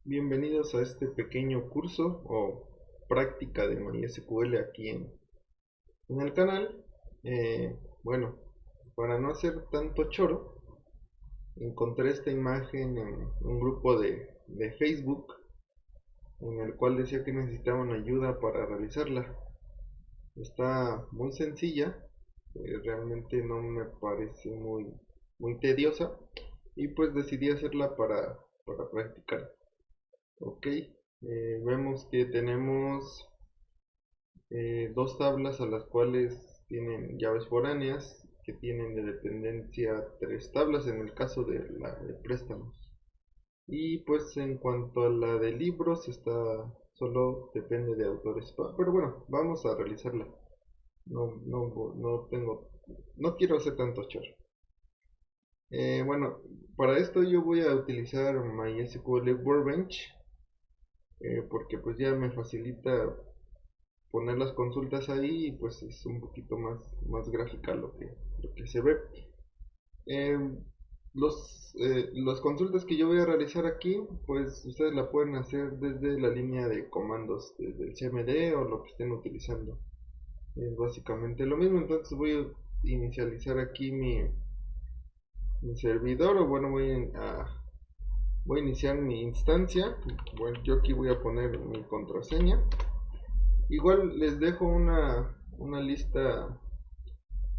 Bienvenidos a este pequeño curso o práctica de MySQL aquí en el canal. Bueno, para no hacer tanto choro, encontré esta imagen en un grupo de Facebook en el cual decía que necesitaban ayuda para realizarla. Está muy sencilla, realmente no me parece muy tediosa y pues decidí hacerla para practicar. Ok, vemos que tenemos dos tablas a las cuales tienen llaves foráneas que tienen de dependencia tres tablas en el caso de la de préstamos. Y pues en cuanto a la de libros está solo depende de autores. Pero bueno, vamos a realizarla. No quiero hacer tanto chorro. Bueno, para esto yo voy a utilizar MySQL Workbench porque pues ya me facilita poner las consultas ahí y pues es un poquito más gráfica lo que se ve. Eh, las consultas que yo voy a realizar aquí, pues ustedes la pueden hacer desde la línea de comandos, desde el CMD o lo que estén utilizando. Es básicamente lo mismo, entonces voy a inicializar aquí mi servidor o bueno, voy a iniciar mi instancia. Bueno, yo aquí voy a poner mi contraseña. Igual les dejo una lista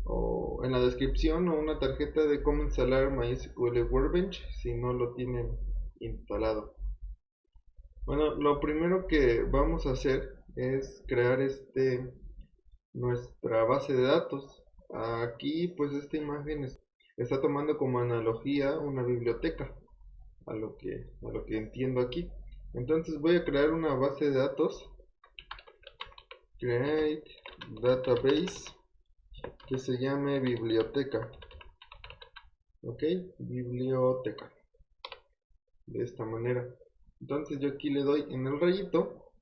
o en la descripción o una tarjeta de cómo instalar MySQL Workbench si no lo tienen instalado. Bueno, lo primero que vamos a hacer es crear nuestra base de datos. Aquí pues esta imagen está tomando como analogía una biblioteca a lo que entiendo aquí. Entonces voy a crear una base de datos, create database, que se llame biblioteca. Ok, biblioteca, de esta manera. Entonces yo aquí le doy en el rayito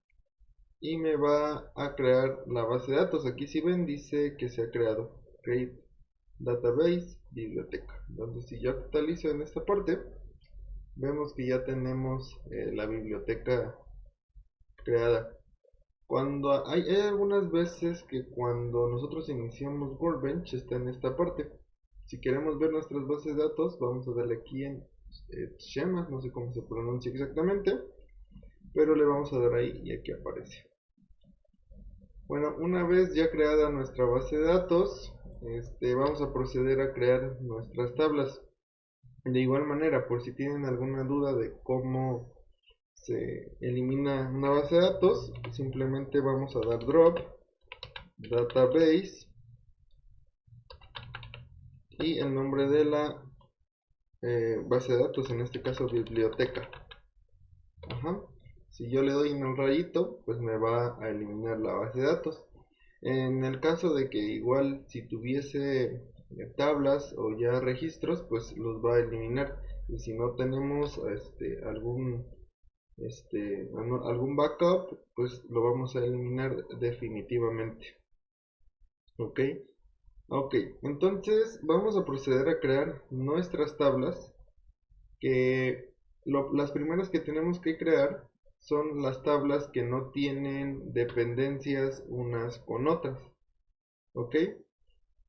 y me va a crear la base de datos. Aquí si ven dice que se ha creado create database biblioteca. Entonces si yo actualizo en esta parte, vemos que ya tenemos la biblioteca creada. Hay algunas veces que cuando nosotros iniciamos Workbench está en esta parte. Si queremos ver nuestras bases de datos, vamos a darle aquí en schemas, no sé cómo se pronuncia exactamente, pero le vamos a dar ahí y aquí aparece. Bueno, una vez ya creada nuestra base de datos, vamos a proceder a crear nuestras tablas. De igual manera, por si tienen alguna duda de cómo se elimina una base de datos, simplemente vamos a dar drop database y el nombre de la base de datos, en este caso biblioteca. Ajá. Si yo le doy en el rayito, pues me va a eliminar la base de datos. En el caso de que igual si tuviese tablas o ya registros, pues los va a eliminar. Y si no tenemos algún backup, pues lo vamos a eliminar definitivamente. Ok. Ok, entonces vamos a proceder a crear nuestras tablas que las primeras que tenemos que crear son las tablas que no tienen dependencias unas con otras. ¿Ok?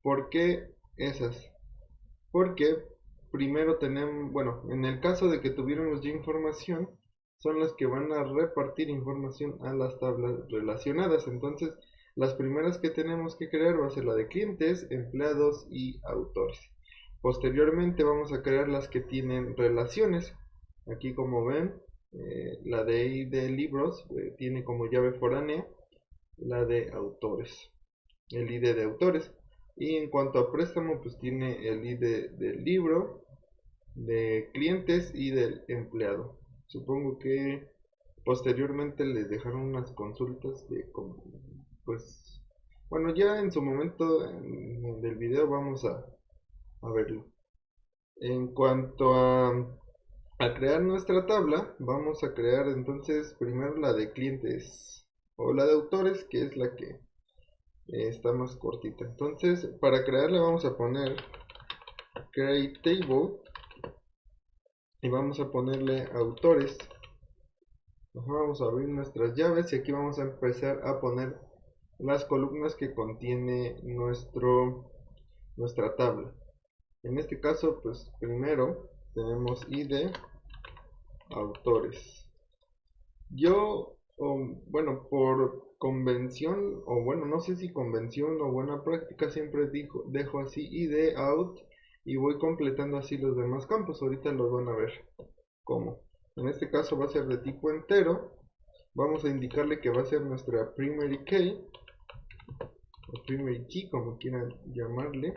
¿Por qué esas? Porque primero tenemos, bueno, en el caso de que tuviéramos ya información, son las que van a repartir información a las tablas relacionadas. Entonces, las primeras que tenemos que crear va a ser la de clientes, empleados y autores. Posteriormente vamos a crear las que tienen relaciones. Aquí como ven, la de libros tiene como llave foránea la de autores, el ID de autores. Y en cuanto a préstamo, pues tiene el ID del libro, de clientes y del empleado. Supongo que posteriormente les dejaron unas consultas de como, pues, bueno, ya en su momento del video vamos a verlo. En cuanto a crear nuestra tabla, vamos a crear entonces primero la de clientes o la de autores, que es la que está más cortita. Entonces, para crearla vamos a poner create table y vamos a ponerle autores. Vamos a abrir nuestras llaves y aquí vamos a empezar a poner las columnas que contiene nuestra tabla. En este caso, pues primero tenemos ID autores. Yo, bueno, por convención, o bueno, no sé si convención o buena práctica, siempre dejo así ID out y voy completando así los demás campos. Ahorita los van a ver cómo. En este caso va a ser de tipo entero. Vamos a indicarle que va a ser nuestra primary key, o primary key, como quieran llamarle.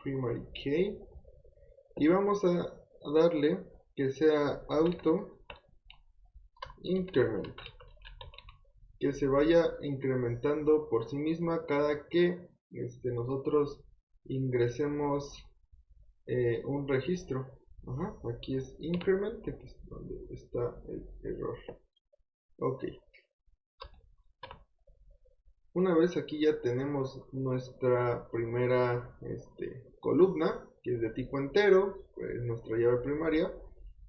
Primary key. Y vamos a darle que sea auto increment, que se vaya incrementando por sí misma cada que nosotros ingresemos un registro. Aquí es increment, que es donde está el error. Ok, una vez aquí ya tenemos nuestra primera columna, que es de tipo entero, pues nuestra llave primaria,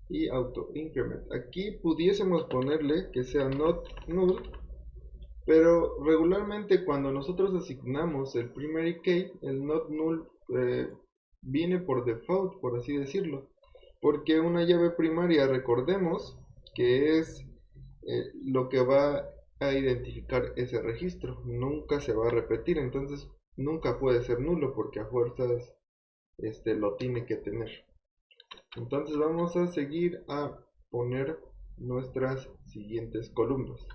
y auto increment. Aquí pudiésemos ponerle que sea not null, pero regularmente cuando nosotros asignamos el primary key, el not null viene por default, por así decirlo, porque una llave primaria, recordemos que es lo que va a identificar ese registro, nunca se va a repetir, entonces nunca puede ser nulo porque a fuerzas lo tiene que tener. Entonces vamos a seguir a poner nuestras siguientes columnas.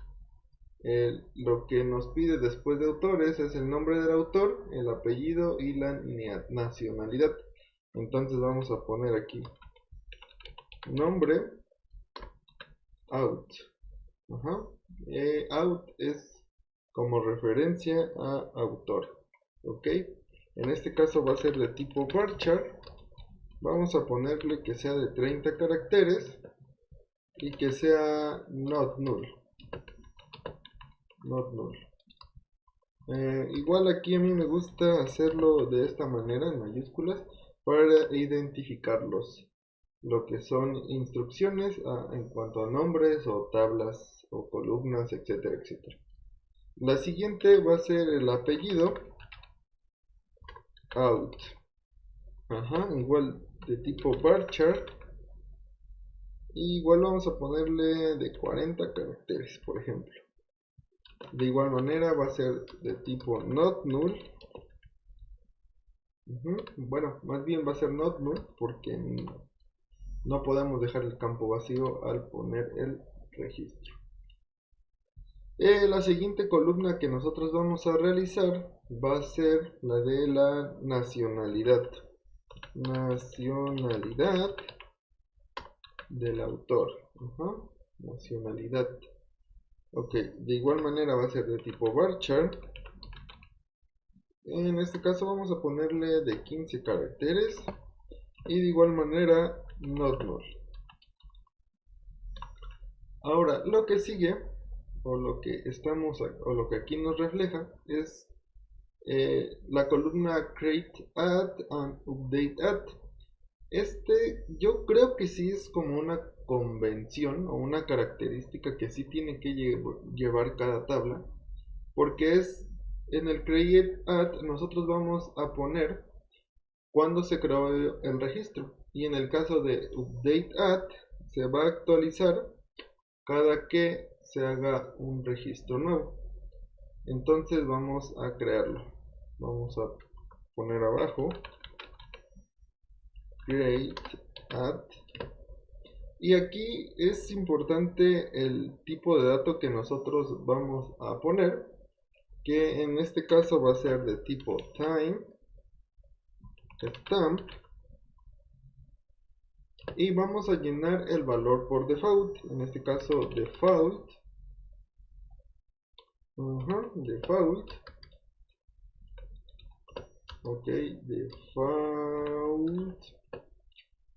Lo que nos pide después de autores es el nombre del autor, el apellido y la nacionalidad. Entonces vamos a poner aquí nombre out. Out es como referencia a autor. Ok, en este caso va a ser de tipo varchar. Vamos a ponerle que sea de 30 caracteres y que sea not null. Igual aquí a mí me gusta hacerlo de esta manera en mayúsculas para identificarlos, lo que son instrucciones en cuanto a nombres o tablas o columnas, etcétera, etcétera. La siguiente va a ser el apellido out. Igual de tipo varchar. Igual vamos a ponerle de 40 caracteres, por ejemplo. De igual manera va a ser de tipo not null. Bueno, más bien va a ser not null porque no podemos dejar el campo vacío al poner el registro. La siguiente columna que nosotros vamos a realizar va a ser la de la nacionalidad. Nacionalidad del autor. Nacionalidad. Ok, de igual manera va a ser de tipo varchar. En este caso vamos a ponerle de 15 caracteres y de igual manera not null. Ahora, lo que sigue, o lo que aquí nos refleja, es la columna create add and update add. Yo creo que sí es como una convención o una característica que sí tiene que llevar cada tabla, porque es en el create add nosotros vamos a poner cuando se creó el registro, y en el caso de update add se va a actualizar cada que se haga un registro nuevo. Entonces vamos a crearlo. Vamos a poner abajo create add, y aquí es importante el tipo de dato que nosotros vamos a poner, que en este caso va a ser de tipo time stamp, y vamos a llenar el valor por default, en este caso default, default, ok, default,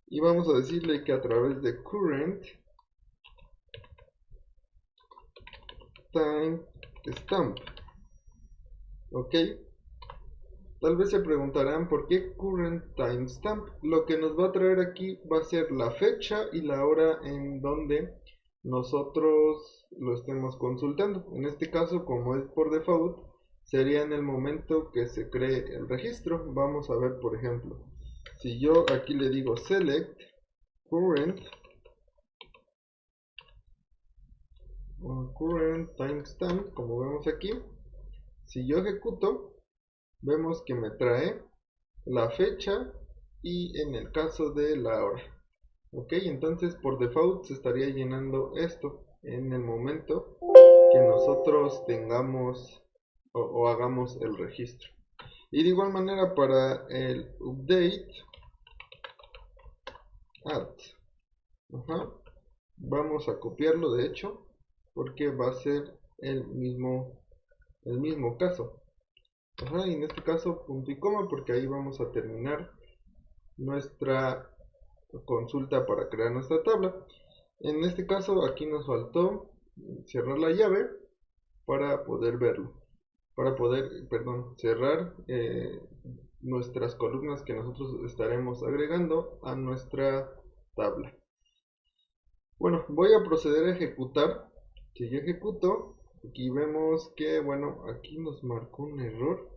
y vamos a decirle que a través de current time stamp, ok. Tal vez se preguntarán por qué current timestamp. Lo que nos va a traer aquí va a ser la fecha y la hora en donde nosotros lo estemos consultando. En este caso, como es por default, sería en el momento que se cree el registro. Vamos a ver, por ejemplo, si yo aquí le digo select current timestamp, como vemos aquí, si yo ejecuto, vemos que me trae la fecha y en el caso de la hora. Ok, entonces por default se estaría llenando esto en el momento que nosotros tengamos o hagamos el registro. Y de igual manera para el update add, vamos a copiarlo de hecho porque va a ser el mismo caso. Y en este caso punto y coma porque ahí vamos a terminar nuestra consulta para crear nuestra tabla. En este caso aquí nos faltó cerrar la llave para poder verlo, cerrar nuestras columnas que nosotros estaremos agregando a nuestra tabla. Bueno, voy a proceder a ejecutar. Si yo ejecuto, aquí vemos que, bueno, aquí nos marcó un error.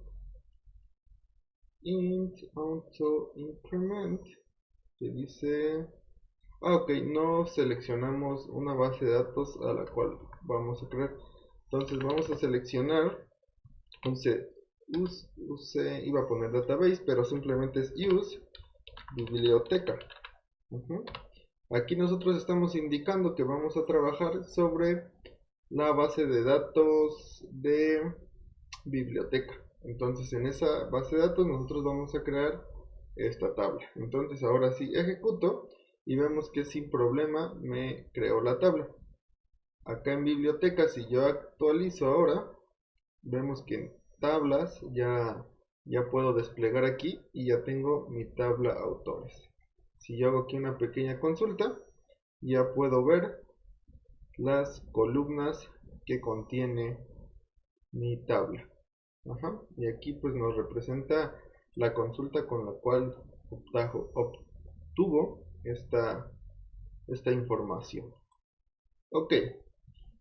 Int auto increment, que dice, ok, no seleccionamos una base de datos a la cual vamos a crear. Entonces vamos a seleccionar, iba a poner database, pero simplemente es use biblioteca. Aquí nosotros estamos indicando que vamos a trabajar sobre la base de datos de biblioteca. Entonces en esa base de datos nosotros vamos a crear esta tabla. Entonces ahora sí ejecuto y vemos que sin problema me creó la tabla. Acá en biblioteca, si yo actualizo ahora, vemos que en tablas ya puedo desplegar aquí y ya tengo mi tabla autores. Si yo hago aquí una pequeña consulta, ya puedo ver las columnas que contiene mi tabla. Y aquí pues nos representa la consulta con la cual obtuvo esta información. Ok,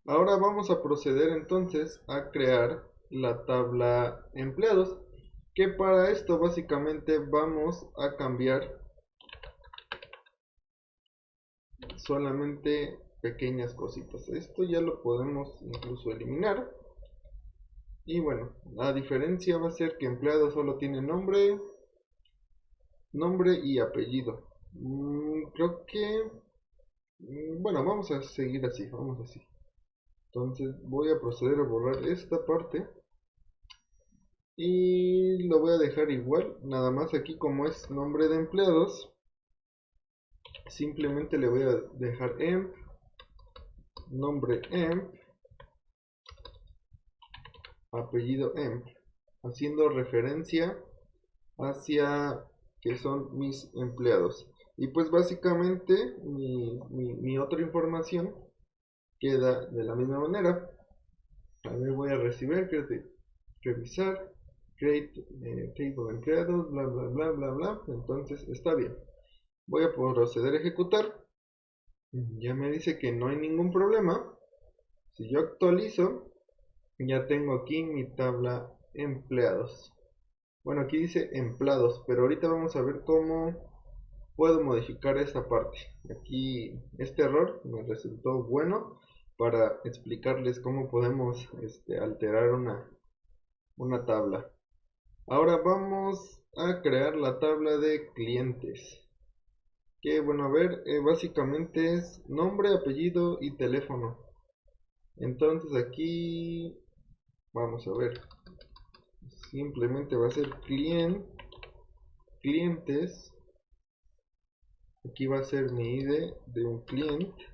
ahora vamos a proceder entonces a crear la tabla empleados, que para esto básicamente vamos a cambiar solamente pequeñas cositas. Esto ya lo podemos incluso eliminar. Y bueno, la diferencia va a ser que empleado solo tiene nombre y apellido. Creo que bueno, vamos a seguir así, vamos así. Entonces voy a proceder a borrar esta parte y lo voy a dejar igual. Nada más aquí, como es nombre de empleados, simplemente le voy a dejar emp, nombre emp, apellido emp, haciendo referencia hacia que son mis empleados. Y pues básicamente mi otra información queda de la misma manera. A ver, voy a revisar, create table empleados, bla bla bla bla bla. Entonces está bien. Voy a proceder a ejecutar. Ya me dice que no hay ningún problema. Si yo actualizo, ya tengo aquí mi tabla empleados. Bueno, aquí dice empleados, pero ahorita vamos a ver cómo puedo modificar esta parte. Aquí este error me resultó bueno para explicarles cómo podemos alterar una tabla. Ahora vamos a crear la tabla de clientes. Que bueno, a ver, básicamente es nombre, apellido y teléfono. Entonces aquí vamos a ver. Simplemente va a ser clientes. Aquí va a ser mi ID de un cliente.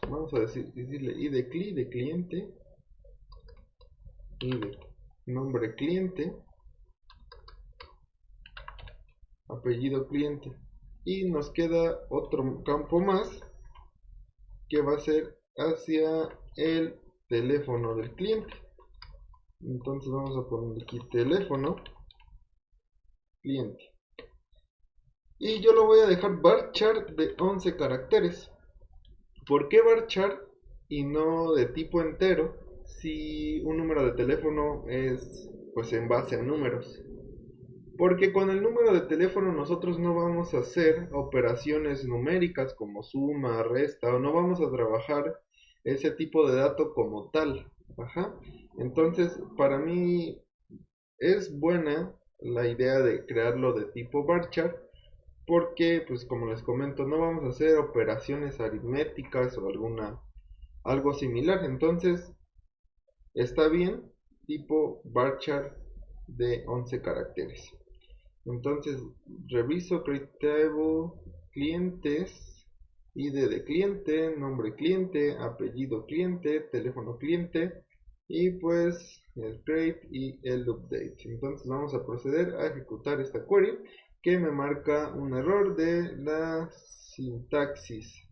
Vamos a decirle ID de cliente. ID nombre cliente. Apellido cliente. Y nos queda otro campo más que va a ser hacia el teléfono del cliente. Entonces vamos a poner aquí teléfono cliente. Y yo lo voy a dejar varchar de 11 caracteres. ¿Por qué varchar y no de tipo entero si un número de teléfono es pues en base a números? Porque con el número de teléfono nosotros no vamos a hacer operaciones numéricas como suma, resta, o no vamos a trabajar ese tipo de dato como tal. Ajá. Entonces, para mí es buena la idea de crearlo de tipo varchar, porque pues como les comento, no vamos a hacer operaciones aritméticas o algo similar. Entonces, está bien tipo varchar de 11 caracteres. Entonces reviso create table, clientes, ID de cliente, nombre cliente, apellido cliente, teléfono cliente y pues el create y el update. Entonces vamos a proceder a ejecutar esta query que me marca un error de la sintaxis.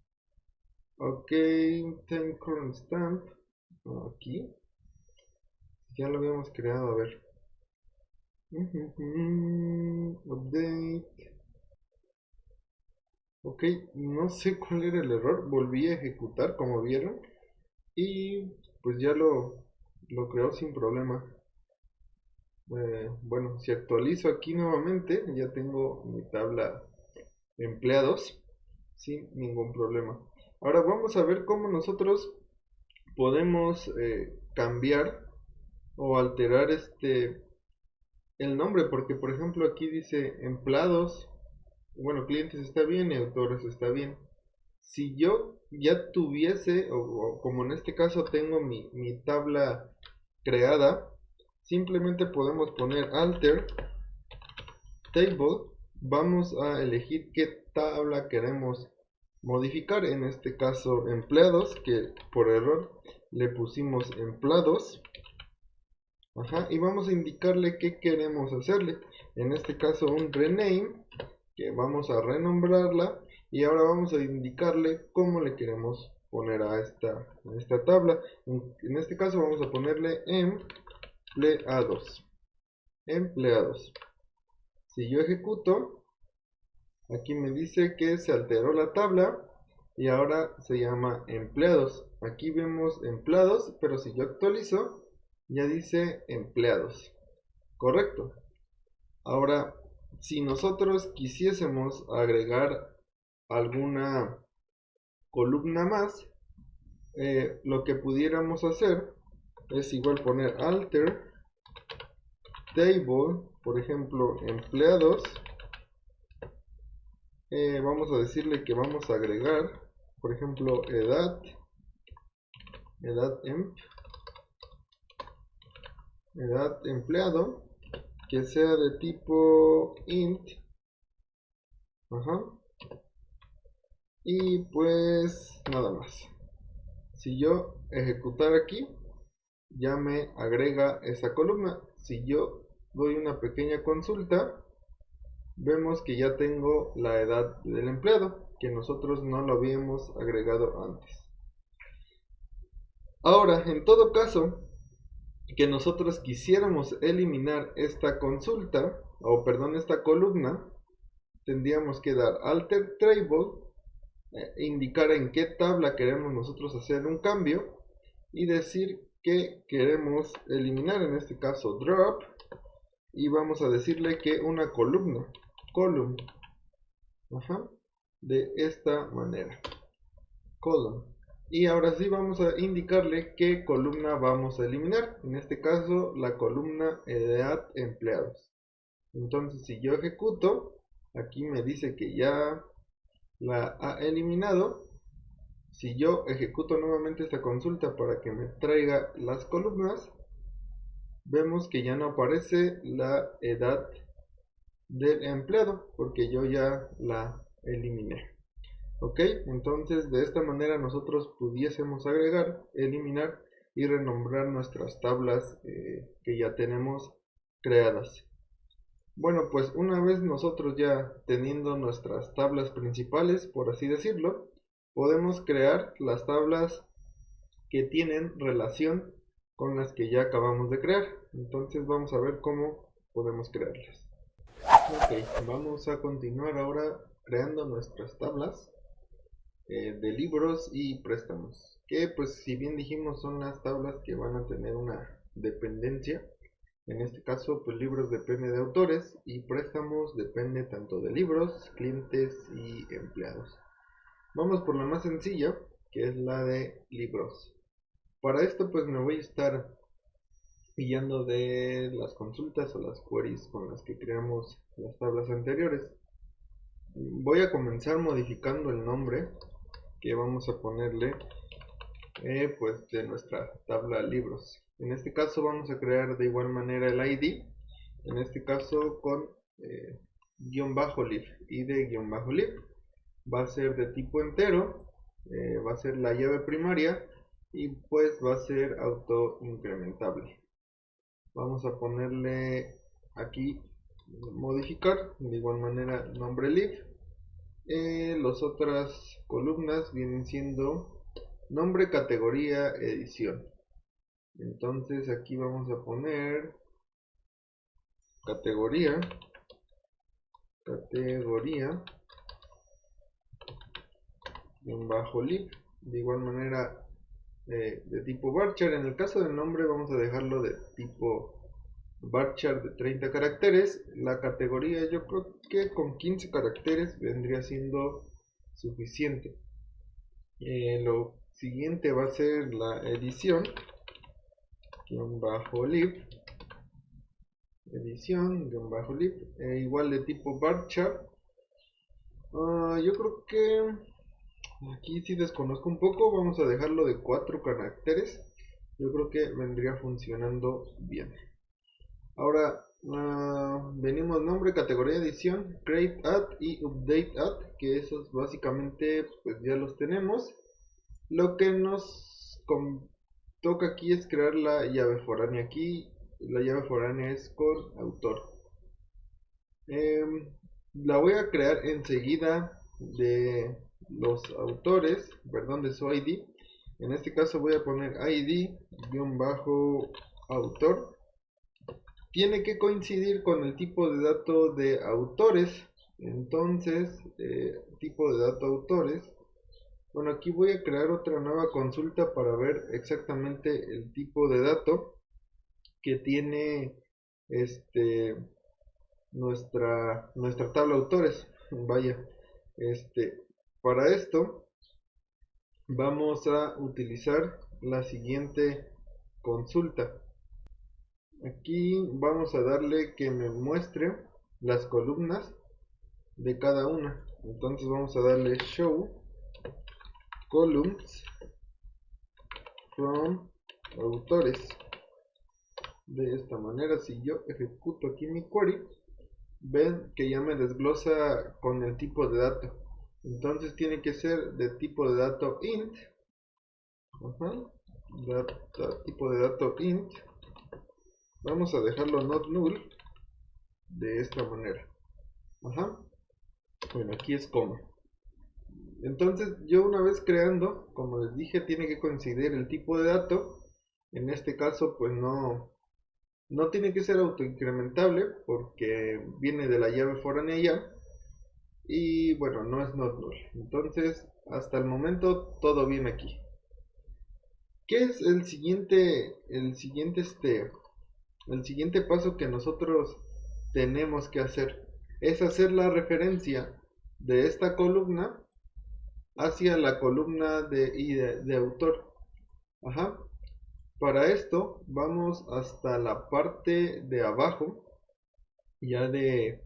Ok, time current stamp, aquí ya lo habíamos creado, a ver. Update. Ok, no sé cuál era el error. Volví a ejecutar, como vieron. Y pues ya lo creó sin problema. Bueno, si actualizo aquí nuevamente, ya tengo mi tabla de empleados sin ningún problema. Ahora vamos a ver cómo nosotros podemos cambiar o alterar el nombre. Porque por ejemplo aquí dice empleados. Bueno, clientes está bien y autores está bien. Si yo ya tuviese, o como en este caso tengo mi tabla creada, simplemente podemos poner alter table. Vamos a elegir qué tabla queremos modificar. En este caso empleados, que por error le pusimos empleados. Ajá, y vamos a indicarle qué queremos hacerle. En este caso un rename, que vamos a renombrarla, y ahora vamos a indicarle cómo le queremos poner a esta tabla. En este caso vamos a ponerle empleados. Si yo ejecuto, aquí me dice que se alteró la tabla y ahora se llama empleados. Aquí vemos empleados, pero si yo actualizo, ya dice empleados. Correcto. Ahora, si nosotros quisiésemos agregar alguna columna más, lo que pudiéramos hacer es igual poner alter table, por ejemplo, empleados. Vamos a decirle que vamos a agregar, por ejemplo, edad empleado, que sea de tipo int. Ajá. Y pues nada más. Si yo ejecutar aquí, ya me agrega esa columna. Si yo doy una pequeña consulta, vemos que ya tengo la edad del empleado, que nosotros no lo habíamos agregado antes. Ahora, en todo caso que nosotros quisiéramos eliminar esta consulta, o perdón, esta columna, tendríamos que dar alter table, indicar en qué tabla queremos nosotros hacer un cambio y decir que queremos eliminar, en este caso drop, y vamos a decirle que una column, ajá, de esta manera, column. Y ahora sí vamos a indicarle qué columna vamos a eliminar, en este caso la columna edad empleados. Entonces si yo ejecuto, aquí me dice que ya la ha eliminado. Si yo ejecuto nuevamente esta consulta para que me traiga las columnas, vemos que ya no aparece la edad del empleado porque yo ya la eliminé. Ok, entonces de esta manera nosotros pudiésemos agregar, eliminar y renombrar nuestras tablas que ya tenemos creadas. Bueno, pues una vez nosotros ya teniendo nuestras tablas principales, por así decirlo, podemos crear las tablas que tienen relación con las que ya acabamos de crear. Entonces vamos a ver cómo podemos crearlas. Ok, vamos a continuar ahora creando nuestras tablas de libros y préstamos, que pues si bien dijimos son las tablas que van a tener una dependencia. En este caso pues libros depende de autores y préstamos depende tanto de libros, clientes y empleados. Vamos por la más sencilla, que es la de libros. Para esto pues me voy a estar guiando de las consultas o las queries con las que creamos las tablas anteriores. Voy a comenzar modificando el nombre que vamos a ponerle pues de nuestra tabla libros. En este caso vamos a crear de igual manera el ID, en este caso con guión bajo lib, id guión bajo lib, va a ser de tipo entero, va a ser la llave primaria y pues va a ser auto incrementable. Vamos a ponerle aquí modificar, de igual manera nombre lib. Las otras columnas vienen siendo nombre, categoría, edición. Entonces aquí vamos a poner categoría, en bajo lib, de igual manera de tipo varchar. En el caso del nombre vamos a dejarlo de tipo varchar de 30 caracteres. La categoría yo creo que con 15 caracteres vendría siendo suficiente. Lo siguiente va a ser la edición, guión bajo lib, igual de tipo varchar. Yo creo que aquí sí desconozco un poco, vamos a dejarlo de 4 caracteres. Yo creo que vendría funcionando bien. Ahora venimos nombre, categoría, edición, create add y update add, que esos básicamente pues ya los tenemos. Lo que nos toca aquí es crear la llave foránea. Aquí la llave foránea es con autor. La voy a crear enseguida de los autores, perdón, de su ID. En este caso voy a poner ID-autor. Tiene que coincidir con el tipo de dato de autores. Entonces, tipo de dato autores. Bueno, aquí voy a crear otra nueva consulta para ver exactamente el tipo de dato que tiene este nuestra tabla autores. Vaya, este, para esto vamos a utilizar la siguiente consulta. Aquí vamos a darle que me muestre las columnas de cada una. Entonces vamos a darle show columns from autores. De esta manera, si yo ejecuto aquí mi query, ven que ya me desglosa con el tipo de dato. Entonces tiene que ser de tipo de dato int. Tipo de dato int. Vamos a dejarlo not null de esta manera. Bueno, aquí es como. Entonces yo una vez creando, como les dije, tiene que coincidir el tipo de dato. En este caso pues no tiene que ser autoincrementable porque viene de la llave foránea ya. Y bueno, no es not null. Entonces hasta el momento todo bien aquí. ¿Qué es el siguiente paso que nosotros tenemos que hacer? Es hacer la referencia de esta columna hacia la columna de autor. Para esto vamos hasta la parte de abajo ya de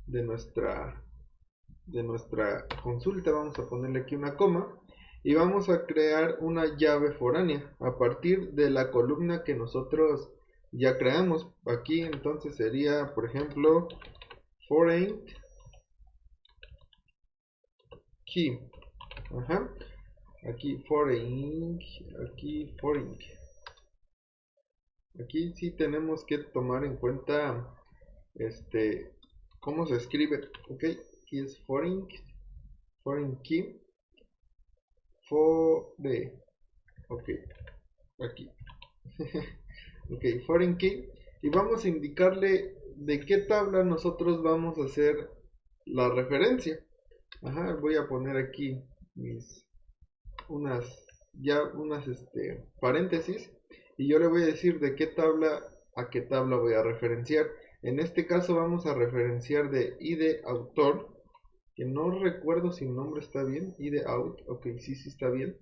nuestra consulta. Vamos a ponerle aquí una coma y vamos a crear una llave foránea a partir de la columna que nosotros ya creamos. Aquí entonces sería, por ejemplo, foreign key. Aquí foreign, aquí sí tenemos que tomar en cuenta cómo se escribe. Ok, aquí es foreign key ok, aquí. Ok, foreign key. y vamos a indicarle de qué tabla nosotros vamos a hacer la referencia. Ajá, voy a poner aquí unas paréntesis, y yo le voy a decir de qué tabla a qué tabla voy a referenciar. En este caso vamos a referenciar de id autor, que no recuerdo si el nombre está bien, id out, ok, sí está bien.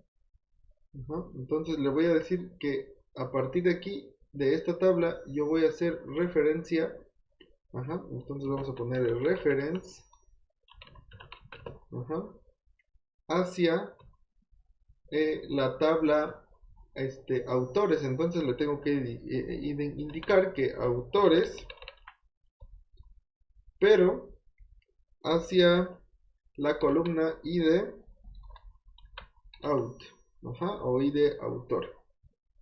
Ajá, entonces le voy a decir que a partir de aquí, de esta tabla, yo voy a hacer referencia. Ajá, entonces vamos a poner el reference, ajá, hacia la tabla autores. Entonces le tengo que indicar que autores, pero hacia la columna id out, ajá, o id autor.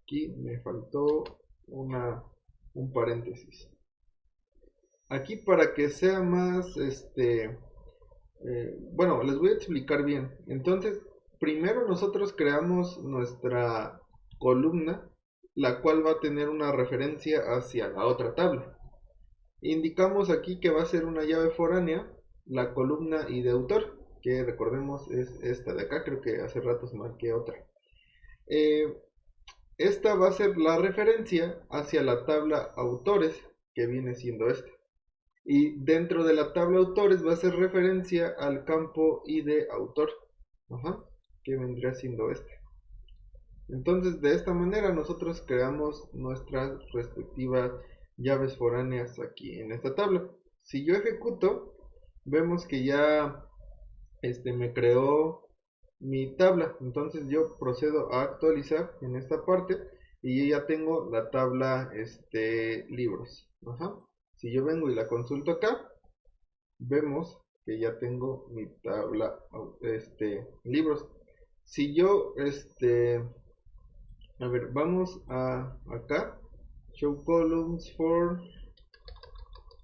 Aquí me faltó un paréntesis. Aquí, para que sea más bueno, les voy a explicar bien. Entonces, primero nosotros creamos nuestra columna, la cual va a tener una referencia hacia la otra tabla. Indicamos aquí que va a ser una llave foránea, la columna y de autor, que recordemos es esta de acá, creo que hace rato se marqué otra. Esta va a ser la referencia hacia la tabla autores, que viene siendo esta. Y dentro de la tabla autores va a hacer referencia al campo id autor, ajá, que vendría siendo este. Entonces, de esta manera nosotros creamos nuestras respectivas llaves foráneas aquí en esta tabla. Si yo ejecuto, vemos que ya me creó mi tabla. Entonces yo procedo a actualizar en esta parte y yo ya tengo la tabla libros. Ajá. Si yo vengo y la consulto acá, vemos que ya tengo mi tabla libros. Si yo a ver, vamos a acá, show columns for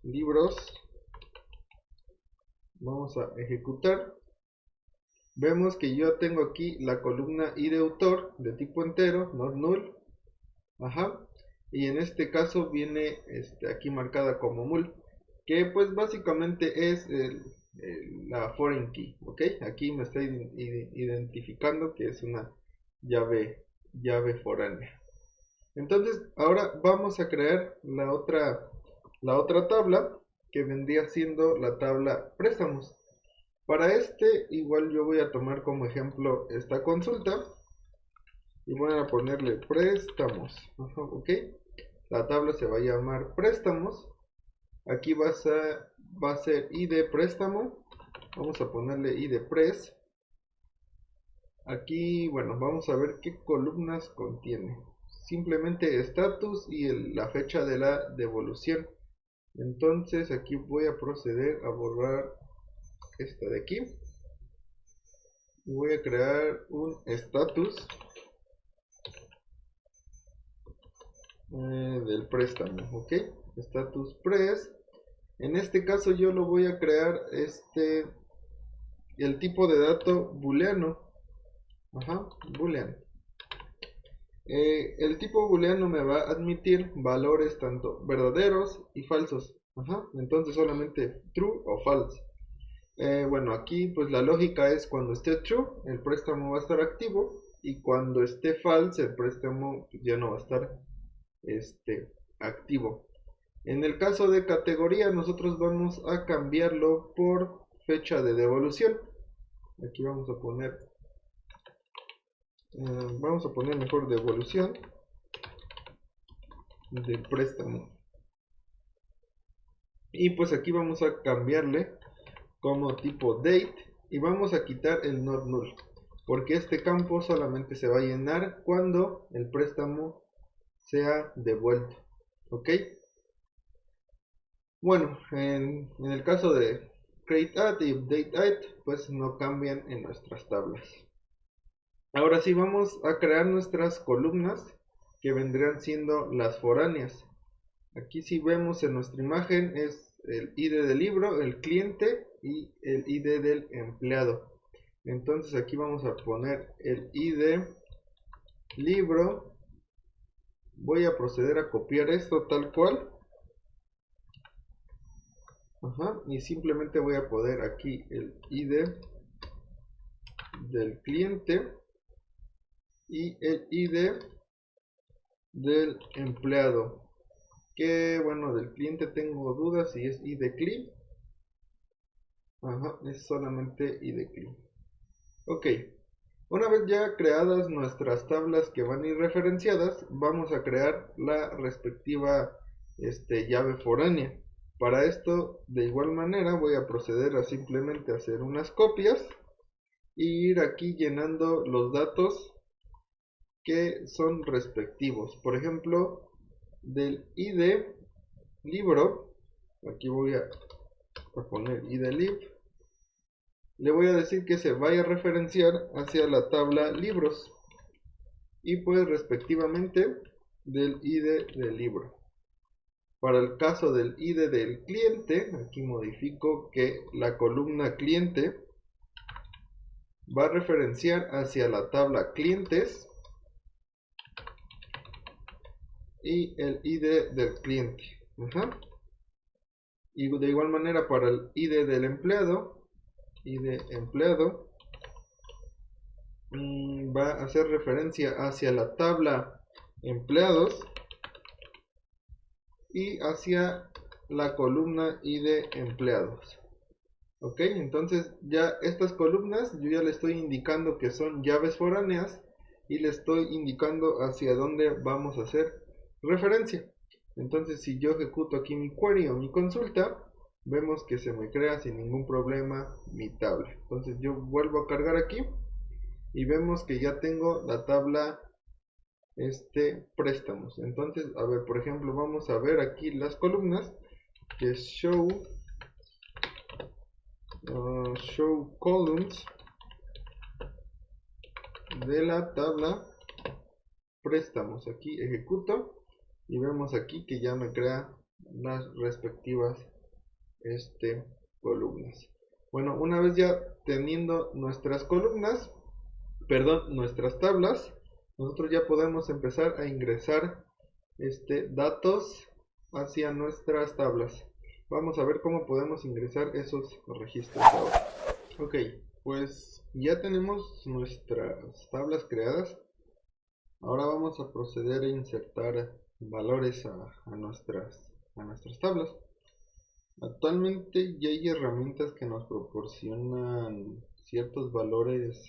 libros, vamos a ejecutar. Vemos que yo tengo aquí la columna id autor de tipo entero, not null, ajá, y en este caso viene aquí marcada como mul, que pues básicamente es la foreign key, ok. Aquí me está identificando que es una llave foránea. Entonces ahora vamos a crear la otra tabla, que vendría siendo la tabla préstamos. Para igual yo voy a tomar como ejemplo esta consulta y voy a ponerle préstamos. Ajá, ok, la tabla se va a llamar préstamos. Aquí va a ser id préstamo, vamos a ponerle id pres. Aquí, bueno, vamos a ver qué columnas contiene. Simplemente status y la fecha de la devolución. Entonces aquí voy a proceder a borrar esta de aquí. Voy a crear un status del préstamo, ok, status pres. En este caso yo lo voy a crear el tipo de dato booleano, ajá, boolean. El tipo booleano me va a admitir valores tanto verdaderos y falsos, ajá, entonces solamente true o false. Bueno, aquí pues la lógica es: cuando esté true el préstamo va a estar activo, y cuando esté false el préstamo ya no va a estar activo. En el caso de categoría nosotros vamos a cambiarlo por fecha de devolución. Aquí vamos a poner mejor devolución del préstamo, y pues aquí vamos a cambiarle como tipo date, y vamos a quitar el not null, porque este campo solamente se va a llenar cuando el préstamo sea devuelto, ok. Bueno, en el caso de create at y update at, pues no cambian en nuestras tablas. Ahora sí vamos a crear nuestras columnas, que vendrían siendo las foráneas. Aquí si vemos en nuestra imagen es el ID del libro, el cliente y el ID del empleado. Entonces aquí vamos a poner el ID libro. Voy a proceder a copiar esto tal cual y simplemente voy a poner aquí el ID del cliente y el ID del empleado. Que bueno, del cliente tengo dudas si es ID clip. Es solamente ID clip. Ok, una vez ya creadas nuestras tablas que van a ir referenciadas, vamos a crear la respectiva llave foránea. Para esto, de igual manera, voy a proceder a simplemente hacer unas copias e ir aquí llenando los datos que son respectivos. Por ejemplo, del ID libro, aquí voy a poner ID lib, le voy a decir que se vaya a referenciar hacia la tabla libros y pues respectivamente del ID del libro. Para el caso del ID del cliente, aquí modifico que la columna cliente va a referenciar hacia la tabla clientes y el ID del cliente. Y de igual manera para el ID del empleado, va a hacer referencia hacia la tabla empleados y hacia la columna ID empleados. Ok, entonces ya estas columnas yo ya le estoy indicando que son llaves foráneas y le estoy indicando hacia dónde vamos a hacer referencia. Entonces si yo ejecuto aquí mi query o mi consulta, vemos que se me crea sin ningún problema mi tabla. Entonces yo vuelvo a cargar aquí y vemos que ya tengo la tabla préstamos. Entonces, a ver, por ejemplo, vamos a ver aquí las columnas, que es show columns de la tabla préstamos. Aquí ejecuto y vemos aquí que ya me crea las respectivas columnas. Bueno, una vez ya teniendo nuestras columnas, perdón, nuestras tablas, nosotros ya podemos empezar a ingresar datos hacia nuestras tablas. Vamos a ver cómo podemos ingresar esos registros ahora. Ok, pues ya tenemos nuestras tablas creadas. Ahora vamos a proceder a insertar valores a nuestras tablas. Actualmente ya hay herramientas que nos proporcionan ciertos valores,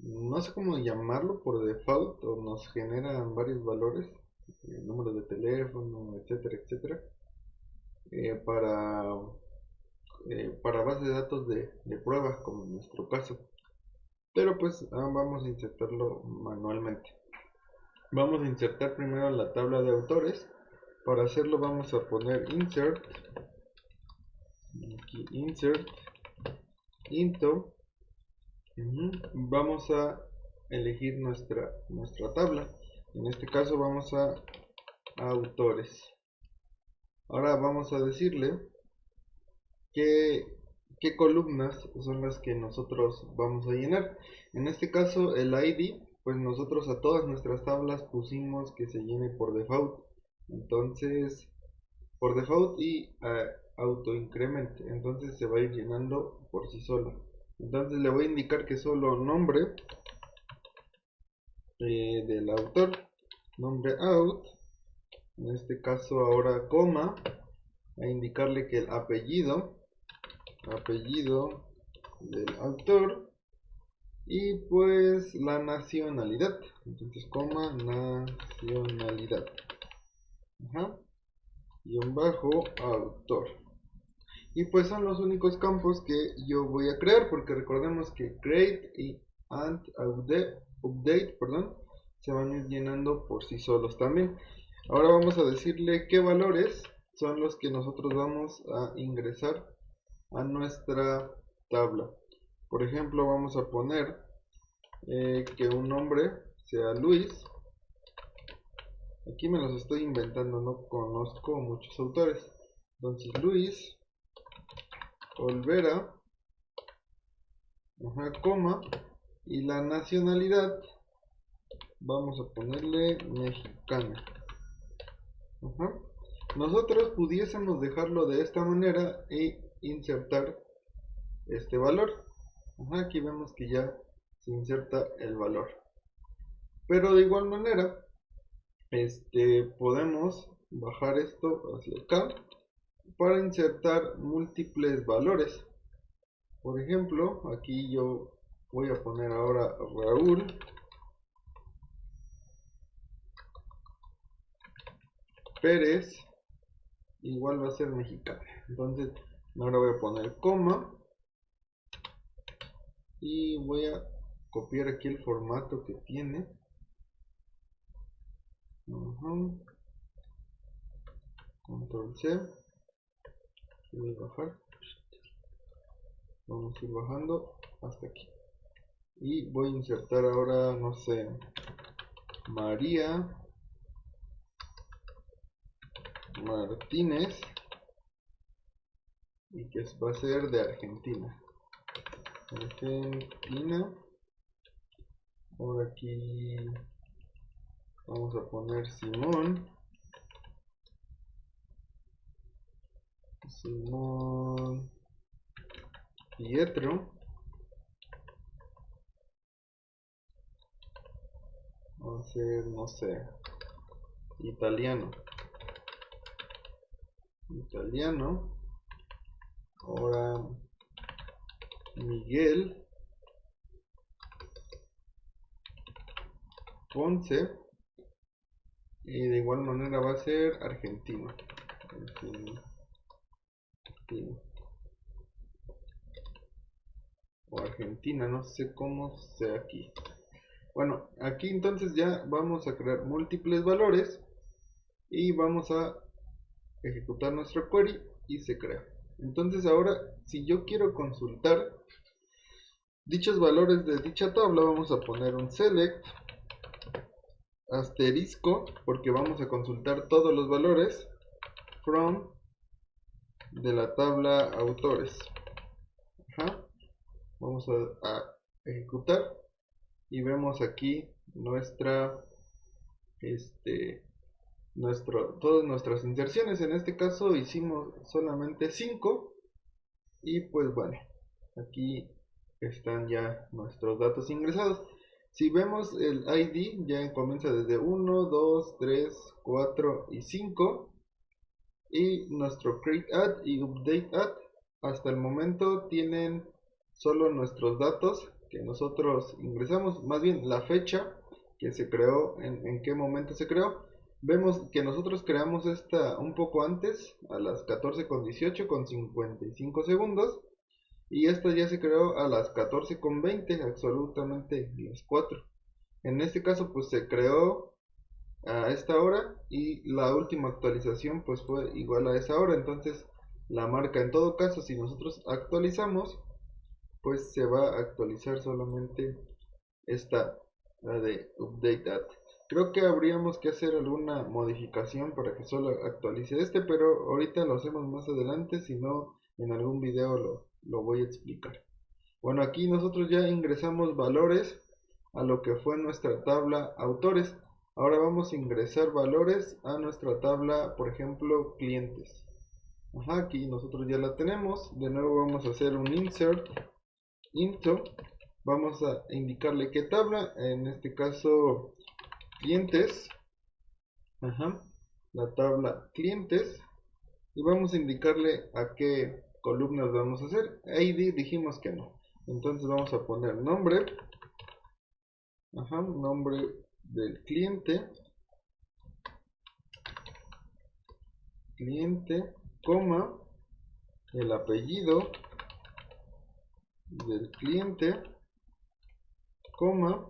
no sé cómo llamarlo por default, o nos generan varios valores, número de teléfono, etcétera, etcétera, para base de datos de pruebas, como en nuestro caso. Pero pues vamos a insertarlo manualmente. Vamos a insertar primero la tabla de autores. Para hacerlo vamos a poner insert, aquí, insert into. Vamos a elegir nuestra tabla. En este caso vamos a autores. Ahora vamos a decirle qué columnas son las que nosotros vamos a llenar. En este caso el ID, pues nosotros a todas nuestras tablas pusimos que se llene por default. Entonces, por default y auto incremente. Entonces se va a ir llenando por sí solo. Entonces le voy a indicar que solo nombre del autor, nombre out, en este caso ahora coma, a indicarle que el apellido del autor y pues la nacionalidad. Entonces coma nacionalidad, guión bajo autor. Y pues son los únicos campos que yo voy a crear, porque recordemos que create y update, se van a ir llenando por sí solos también. Ahora vamos a decirle qué valores son los que nosotros vamos a ingresar a nuestra tabla. Por ejemplo, vamos a poner que un nombre sea Luis. Aquí me los estoy inventando, no conozco muchos autores. Entonces Luis Olvera, coma, y la nacionalidad vamos a ponerle mexicana. nosotros pudiésemos dejarlo de esta manera e insertar este valor. Aquí vemos que ya se inserta el valor, pero de igual manera podemos bajar esto hacia acá para insertar múltiples valores. Por ejemplo, aquí yo voy a poner ahora Raúl Pérez, igual va a ser mexicano. Entonces ahora voy a poner coma y voy a copiar aquí el formato que tiene. Control C. Voy a bajar. Vamos a ir bajando hasta aquí. Y voy a insertar ahora, no sé, María Martínez, y que va a ser de Argentina. Ahora aquí vamos a poner Simón Pietro. Va a ser, no sé, italiano. Ahora Miguel Ponce, y de igual manera va a ser argentino. O Argentina, no sé cómo sea aquí. Bueno, aquí entonces ya vamos a crear múltiples valores y vamos a ejecutar nuestro query y se crea. Entonces ahora, si yo quiero consultar dichos valores de dicha tabla, vamos a poner un select asterisco, porque vamos a consultar todos los valores from de la tabla autores. Vamos a ejecutar y vemos aquí todas nuestras inserciones. En este caso hicimos solamente 5 y pues bueno, aquí están ya nuestros datos ingresados. Si vemos el ID ya comienza desde 1, 2, 3, 4 y 5, y nuestro create add y update add hasta el momento tienen solo nuestros datos que nosotros ingresamos, más bien la fecha que se creó, en qué momento se creó. Vemos que nosotros creamos esta un poco antes, a las 14:18 con 55 segundos, y esta ya se creó a las 14:20, absolutamente las 4. En este caso pues se creó a esta hora y la última actualización pues fue igual a esa hora. Entonces la marca, en todo caso, si nosotros actualizamos, pues se va a actualizar solamente esta, la de update at. Creo que habríamos que hacer alguna modificación para que solo actualice pero ahorita lo hacemos más adelante, si no en algún video lo voy a explicar. Bueno, aquí nosotros ya ingresamos valores a lo que fue nuestra tabla autores. Ahora vamos a ingresar valores a nuestra tabla, por ejemplo, clientes. Aquí nosotros ya la tenemos. De nuevo vamos a hacer un insert into. Vamos a indicarle qué tabla, en este caso clientes. La tabla clientes. Y vamos a indicarle a qué columnas vamos a hacer. ID dijimos que no. Entonces vamos a poner nombre. Nombre del cliente, coma, el apellido del cliente, coma,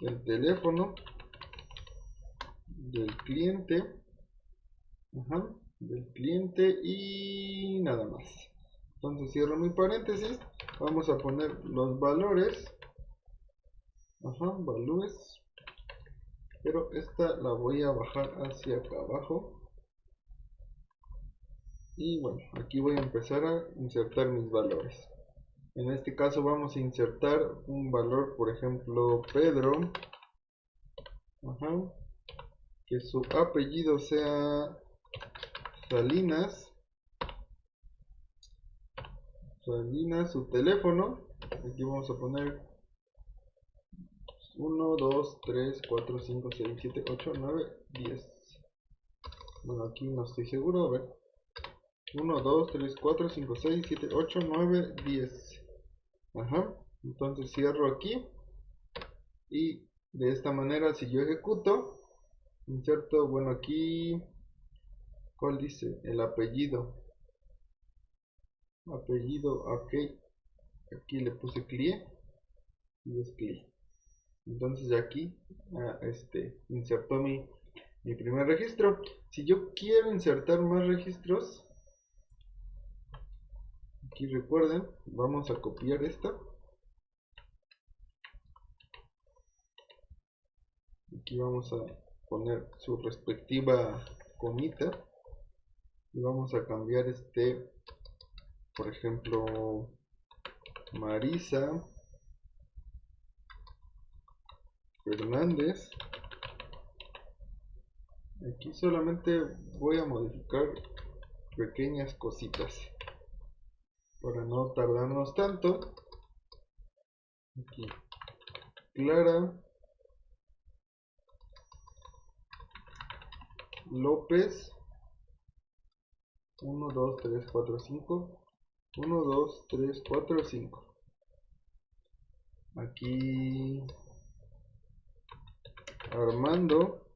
el teléfono del cliente, y nada más. Entonces cierro mi paréntesis, vamos a poner los valores, valores, pero esta la voy a bajar hacia acá abajo. Y bueno, aquí voy a empezar a insertar mis valores. En este caso vamos a insertar un valor, por ejemplo, Pedro, que su apellido sea Salinas, su teléfono. Aquí vamos a poner 1, 2, 3, 4, 5, 6, 7, 8, 9, 10. Bueno, aquí no estoy seguro, a ver. 1, 2, 3, 4, 5, 6, 7, 8, 9, 10. Ajá. Entonces cierro aquí. Y de esta manera, si yo ejecuto, inserto, bueno, aquí, ¿cuál dice? El apellido. Ok. Aquí le puse CLIE y es CLIE. Entonces ya aquí insertó mi primer registro. Si yo quiero insertar más registros, aquí recuerden, vamos a copiar esta. Aquí vamos a poner su respectiva comita y vamos a cambiar por ejemplo, Marisa Fernández. Aquí solamente voy a modificar pequeñas cositas para no tardarnos tanto. Aquí Clara López 1, 2, 3, 4, 5. 1, 2, 3, 4, 5. Aquí Armando,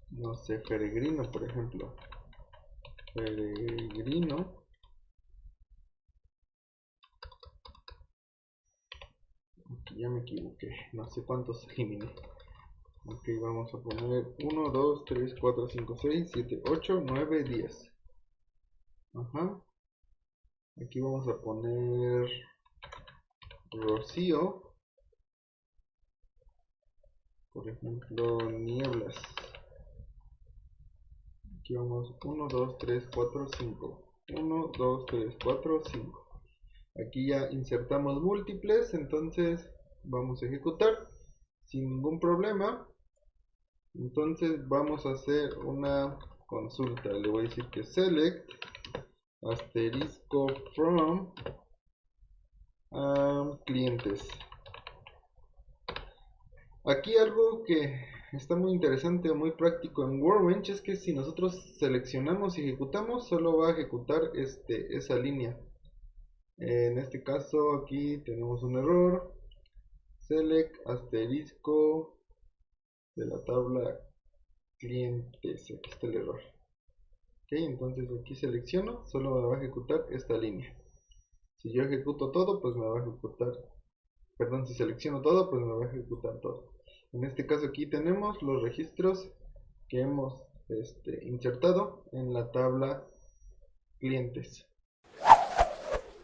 no sé, Peregrino, por ejemplo. Peregrino. Aquí ya me equivoqué, no sé cuántos eliminé. Ok, vamos a poner 1, 2, 3, 4, 5, 6, 7, 8, 9, 10. Ajá. Aquí vamos a poner Rocío. Por ejemplo, Nieblas. Aquí vamos 1, 2, 3, 4, 5. 1, 2, 3, 4, 5. Aquí ya insertamos múltiples, entonces vamos a ejecutar sin ningún problema. Entonces vamos a hacer una consulta. Le voy a decir que select asterisco from clientes. Aquí algo que está muy interesante o muy práctico en Workbench es que si nosotros seleccionamos y ejecutamos, solo va a ejecutar esa línea. En este caso aquí tenemos un error. Select asterisco de la tabla clientes. Aquí está el error. Ok, entonces aquí selecciono, solo me va a ejecutar esta línea. Si yo ejecuto todo, pues me va a ejecutar, perdón, si selecciono todo, pues me va a ejecutar todo. En este caso aquí tenemos los registros que hemos insertado en la tabla clientes.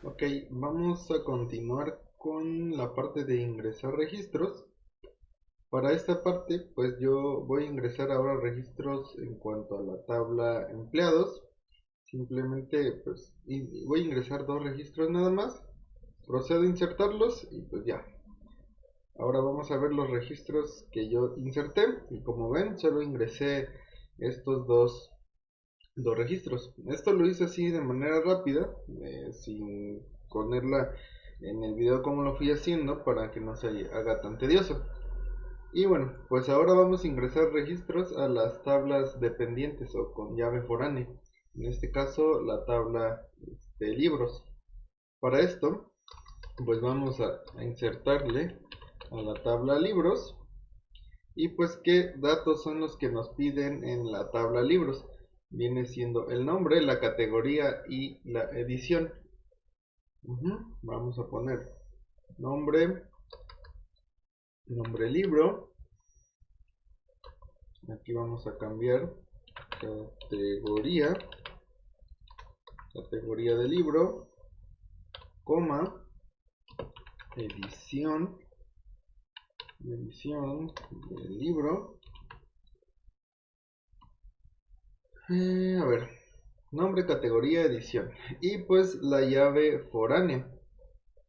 Ok, vamos a continuar con la parte de ingresar registros. Para esta parte, pues yo voy a ingresar ahora registros en cuanto a la tabla empleados. Simplemente pues voy a ingresar dos registros nada más. Procedo a insertarlos y pues ya. Ahora vamos a ver los registros que yo inserté. Y como ven, solo ingresé estos dos registros. Esto lo hice así de manera rápida, sin ponerla en el video como lo fui haciendo para que no se haga tan tedioso. Y bueno, pues ahora vamos a ingresar registros a las tablas dependientes o con llave foránea. En este caso la tabla de libros. Para esto, pues vamos a insertarle a la tabla libros. Y pues qué datos son los que nos piden en la tabla libros. Viene siendo el nombre, la categoría y la edición. Vamos a poner nombre libro. Aquí vamos a cambiar categoría de libro, coma, edición del libro. A ver, nombre, categoría, edición. Y pues la llave foránea,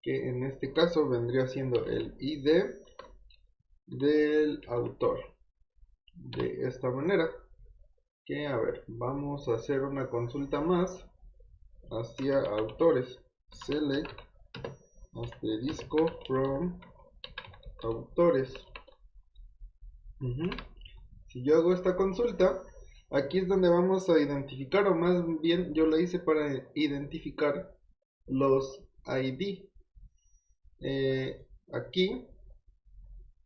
que en este caso vendría siendo el ID del autor. De esta manera. que, a ver, vamos a hacer una consulta más hacia autores. Select asterisco from autores. Si yo hago esta consulta, aquí es donde vamos a identificar, o más bien yo la hice para identificar los ID. Aquí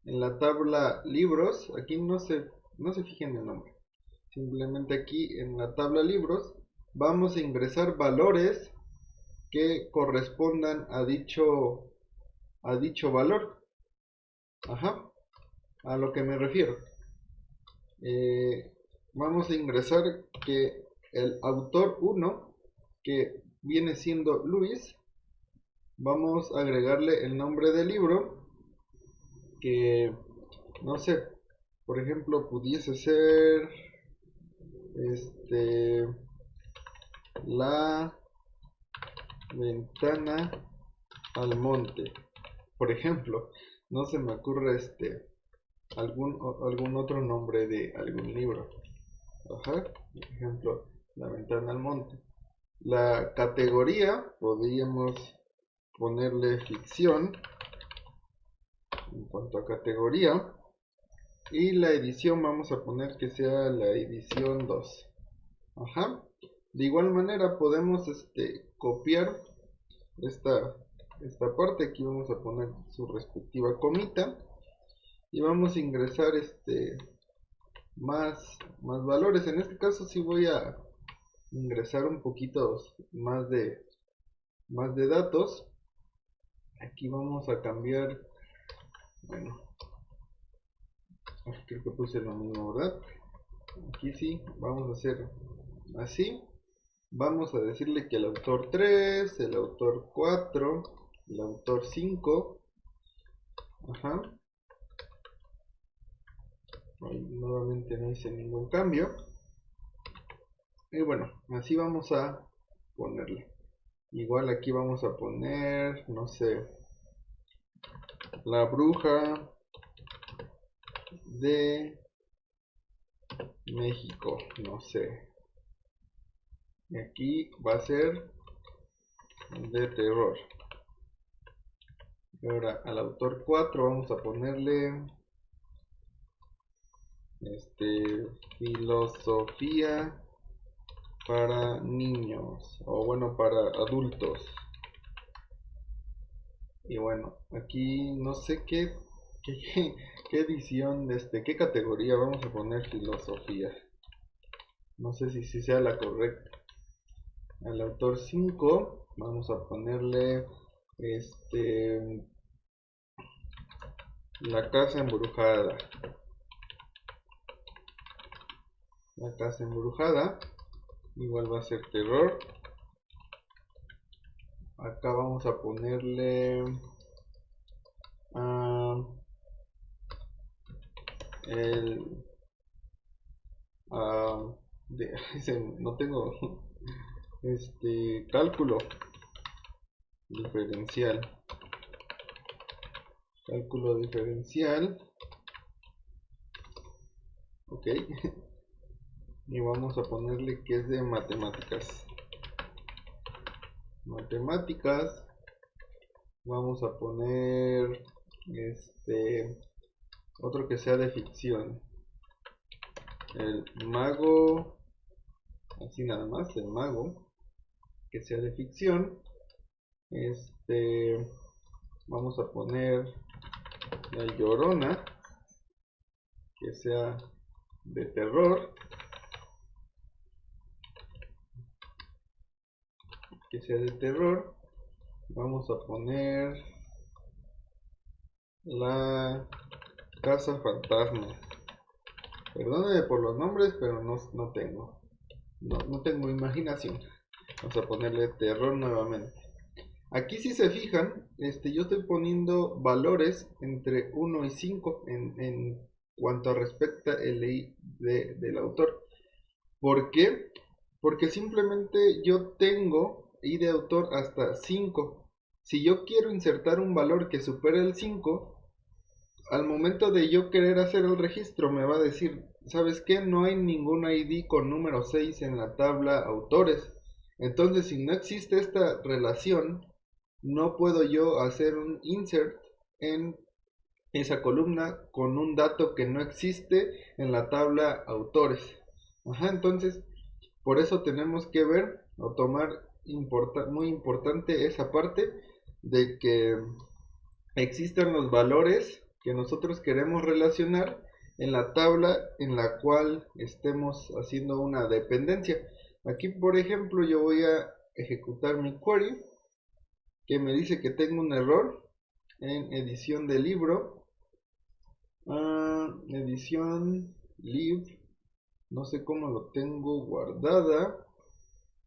en la tabla libros, aquí no se fijen el nombre, simplemente aquí en la tabla libros vamos a ingresar valores que correspondan a dicho valor. A lo que me refiero, vamos a ingresar que el autor 1, que viene siendo Luis, vamos a agregarle el nombre del libro, que no sé, por ejemplo pudiese ser La ventana al monte, por ejemplo. No se me ocurre algún otro nombre de algún libro. Por ejemplo, La ventana al monte. La categoría podríamos ponerle ficción en cuanto a categoría, y la edición vamos a poner que sea la edición 2. De igual manera podemos copiar esta parte. Aquí vamos a poner su respectiva comita y vamos a ingresar más valores. En este caso sí voy a ingresar un poquito más de datos. Aquí vamos a cambiar, bueno, creo que puse lo mismo, ¿verdad? Aquí sí, vamos a hacer así. Vamos a decirle que el autor 3, el autor 4, el autor 5. Nuevamente no hice ningún cambio. Y bueno, así vamos a ponerle. Igual aquí vamos a poner, no sé, La bruja de México, no sé. Y aquí va a ser de terror. Y ahora al autor 4 vamos a ponerle filosofía para niños, o bueno, para adultos. Y bueno, aquí no sé qué edición, qué categoría vamos a poner filosofía. No sé si sea la correcta. Al autor 5 vamos a ponerle La casa embrujada. La casa embrujada igual va a ser terror. Acá vamos a ponerle no tengo cálculo diferencial. Cálculo diferencial. Ok. Y vamos a ponerle que es de matemáticas. Matemáticas. Vamos a poner otro que sea de ficción. El mago. Así nada más, el mago. Que sea de ficción. Vamos a poner La Llorona, que sea de terror. Que sea de terror. Vamos a poner La Casa Fantasma. Perdónenme por los nombres, pero no tengo imaginación. Vamos a ponerle terror nuevamente. Aquí si se fijan, yo estoy poniendo valores entre 1 y 5 en cuanto respecta el ID del autor. ¿Por qué? Porque simplemente yo tengo ID de autor hasta 5. Si yo quiero insertar un valor que supere el 5, al momento de yo querer hacer el registro me va a decir, ¿sabes qué? No hay ningún ID con número 6 en la tabla autores. Entonces, si no existe esta relación, no puedo yo hacer un insert en esa columna con un dato que no existe en la tabla autores. Ajá, entonces, por eso tenemos que ver o tomar muy importante esa parte de que existan los valores que nosotros queremos relacionar en la tabla en la cual estemos haciendo una dependencia. Aquí, por ejemplo, yo voy a ejecutar mi query que me dice que tengo un error en edición de libro, edición lib, no sé cómo lo tengo guardada.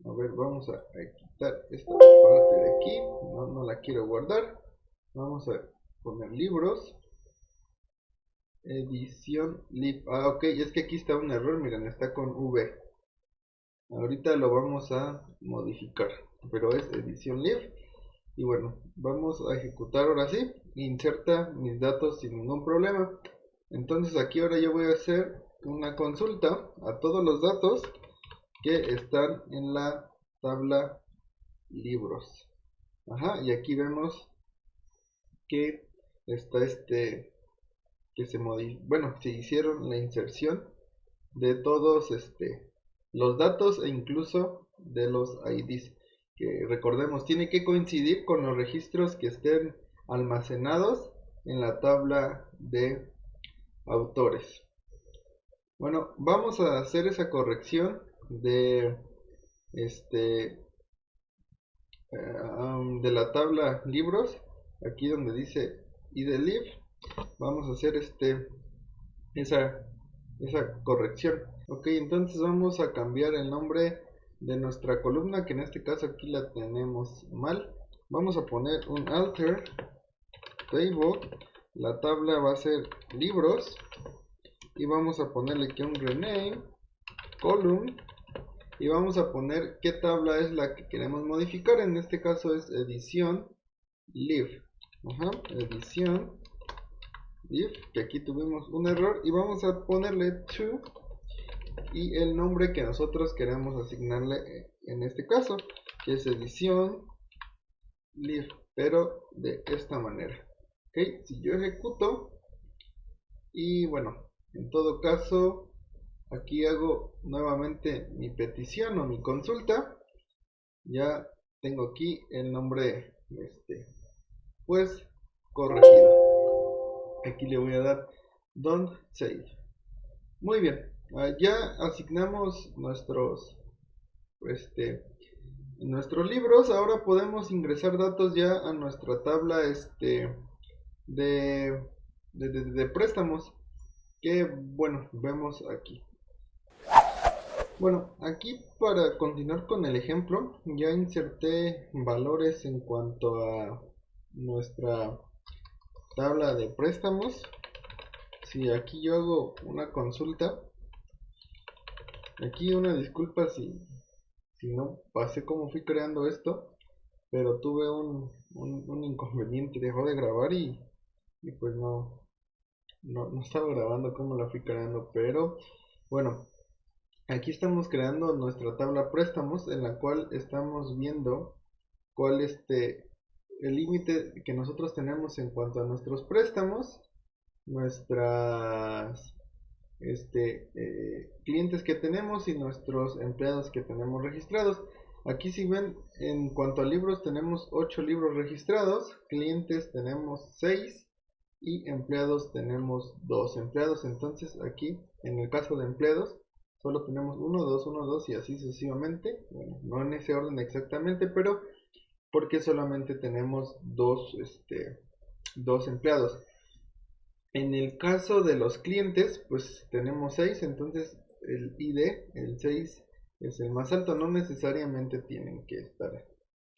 A ver, vamos a quitar esta parte de aquí, no la quiero guardar. Vamos a poner libros, edición lib. Ok, es que aquí está un error, miren, está con V. Ahorita lo vamos a modificar, pero es edición lib. Y bueno, vamos a ejecutar ahora sí. Inserta mis datos sin ningún problema. Entonces aquí ahora yo voy a hacer una consulta a todos los datos que están en la tabla libros. Ajá, y aquí vemos que está que se hicieron la inserción de todos los datos e incluso de los IDs, que recordemos tiene que coincidir con los registros que estén almacenados en la tabla de autores. Bueno, vamos a hacer esa corrección este de la tabla libros, aquí donde dice idlib. Vamos a hacer esa corrección. Ok, entonces vamos a cambiar el nombre de nuestra columna, que en este caso aquí la tenemos mal. Vamos a poner un alter table, la tabla va a ser libros, y vamos a ponerle que un rename column, y vamos a poner qué tabla es la que queremos modificar. En este caso es edición lib. Ajá, edición lib, que aquí tuvimos un error, y vamos a ponerle to y el nombre que nosotros queremos asignarle en este caso, que es edición lib, pero de esta manera. Ok, si yo ejecuto y bueno, en todo caso aquí hago nuevamente mi petición o mi consulta, ya tengo aquí el nombre pues corregido. Aquí le voy a dar don't save. Muy bien, ya asignamos nuestros libros. Ahora podemos ingresar datos ya a nuestra tabla de, de préstamos, que bueno, vemos aquí. Bueno, aquí para continuar con el ejemplo, ya inserté valores en cuanto a nuestra tabla de préstamos. Si aquí yo hago una consulta, aquí una disculpa si no pasé cómo fui creando esto, pero tuve un inconveniente, dejó de grabar y pues no estaba grabando como la fui creando, pero bueno, aquí estamos creando nuestra tabla préstamos, en la cual estamos viendo cuál el límite que nosotros tenemos en cuanto a nuestros préstamos, nuestras clientes que tenemos y nuestros empleados que tenemos registrados. Aquí si ven, en cuanto a libros tenemos 8 libros registrados, clientes tenemos 6 y empleados tenemos 2 empleados. Entonces aquí en el caso de empleados solo tenemos 1, 2, 1, 2 y así sucesivamente. Bueno, no en ese orden exactamente, pero porque solamente tenemos dos empleados. En el caso de los clientes, pues tenemos 6, entonces el ID, el 6 es el más alto, no necesariamente tienen que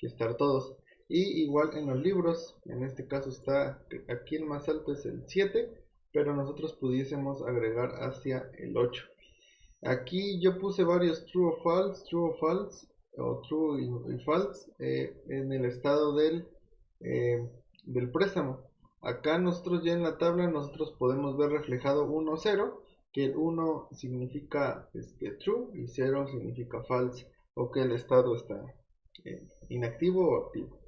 estar todos. Y igual en los libros, en este caso está, aquí el más alto es el 7, pero nosotros pudiésemos agregar hacia el 8. Aquí yo puse varios true o false, o true y false en el estado del préstamo. Acá nosotros ya en la tabla nosotros podemos ver reflejado 1, 0, que el 1 significa true y 0 significa false, o que el estado está inactivo o activo.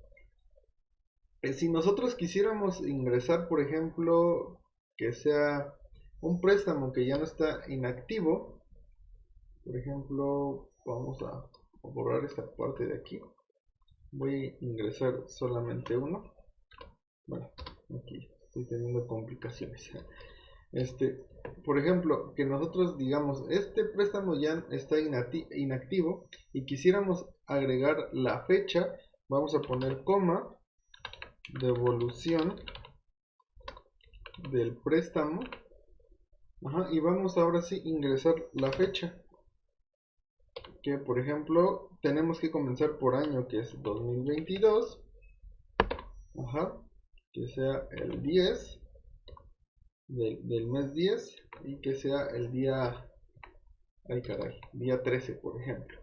Si nosotros quisiéramos ingresar, por ejemplo, que sea un préstamo que ya no está inactivo, por ejemplo, vamos a borrar esta parte de aquí. Voy a ingresar solamente uno. Bueno, aquí estoy teniendo complicaciones. Por ejemplo, que nosotros digamos, este préstamo ya está inactivo y quisiéramos agregar la fecha, vamos a poner coma, devolución del préstamo, y vamos ahora sí ingresar la fecha, que por ejemplo tenemos que comenzar por año, que es 2022, que sea el 10 del mes 10 y que sea el día, ay caray, día 13 por ejemplo.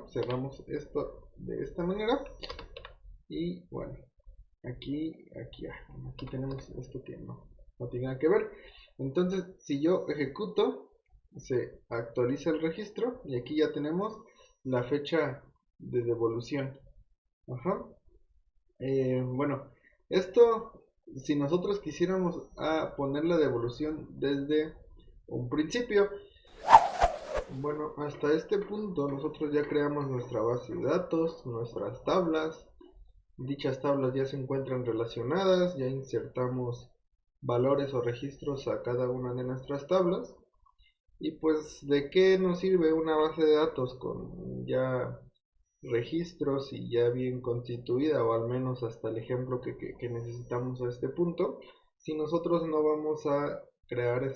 Cerramos esto de esta manera y bueno, aquí tenemos esto que no tiene nada que ver. Entonces si yo ejecuto, se actualiza el registro y aquí ya tenemos la fecha de devolución. Bueno, esto, si nosotros quisiéramos poner la devolución desde un principio, bueno, hasta este punto nosotros ya creamos nuestra base de datos, nuestras tablas. Dichas tablas ya se encuentran relacionadas, ya insertamos valores o registros a cada una de nuestras tablas. Y pues, ¿de qué nos sirve una base de datos con ya registros y ya bien constituida, o al menos hasta el ejemplo que necesitamos a este punto, si nosotros no vamos a crear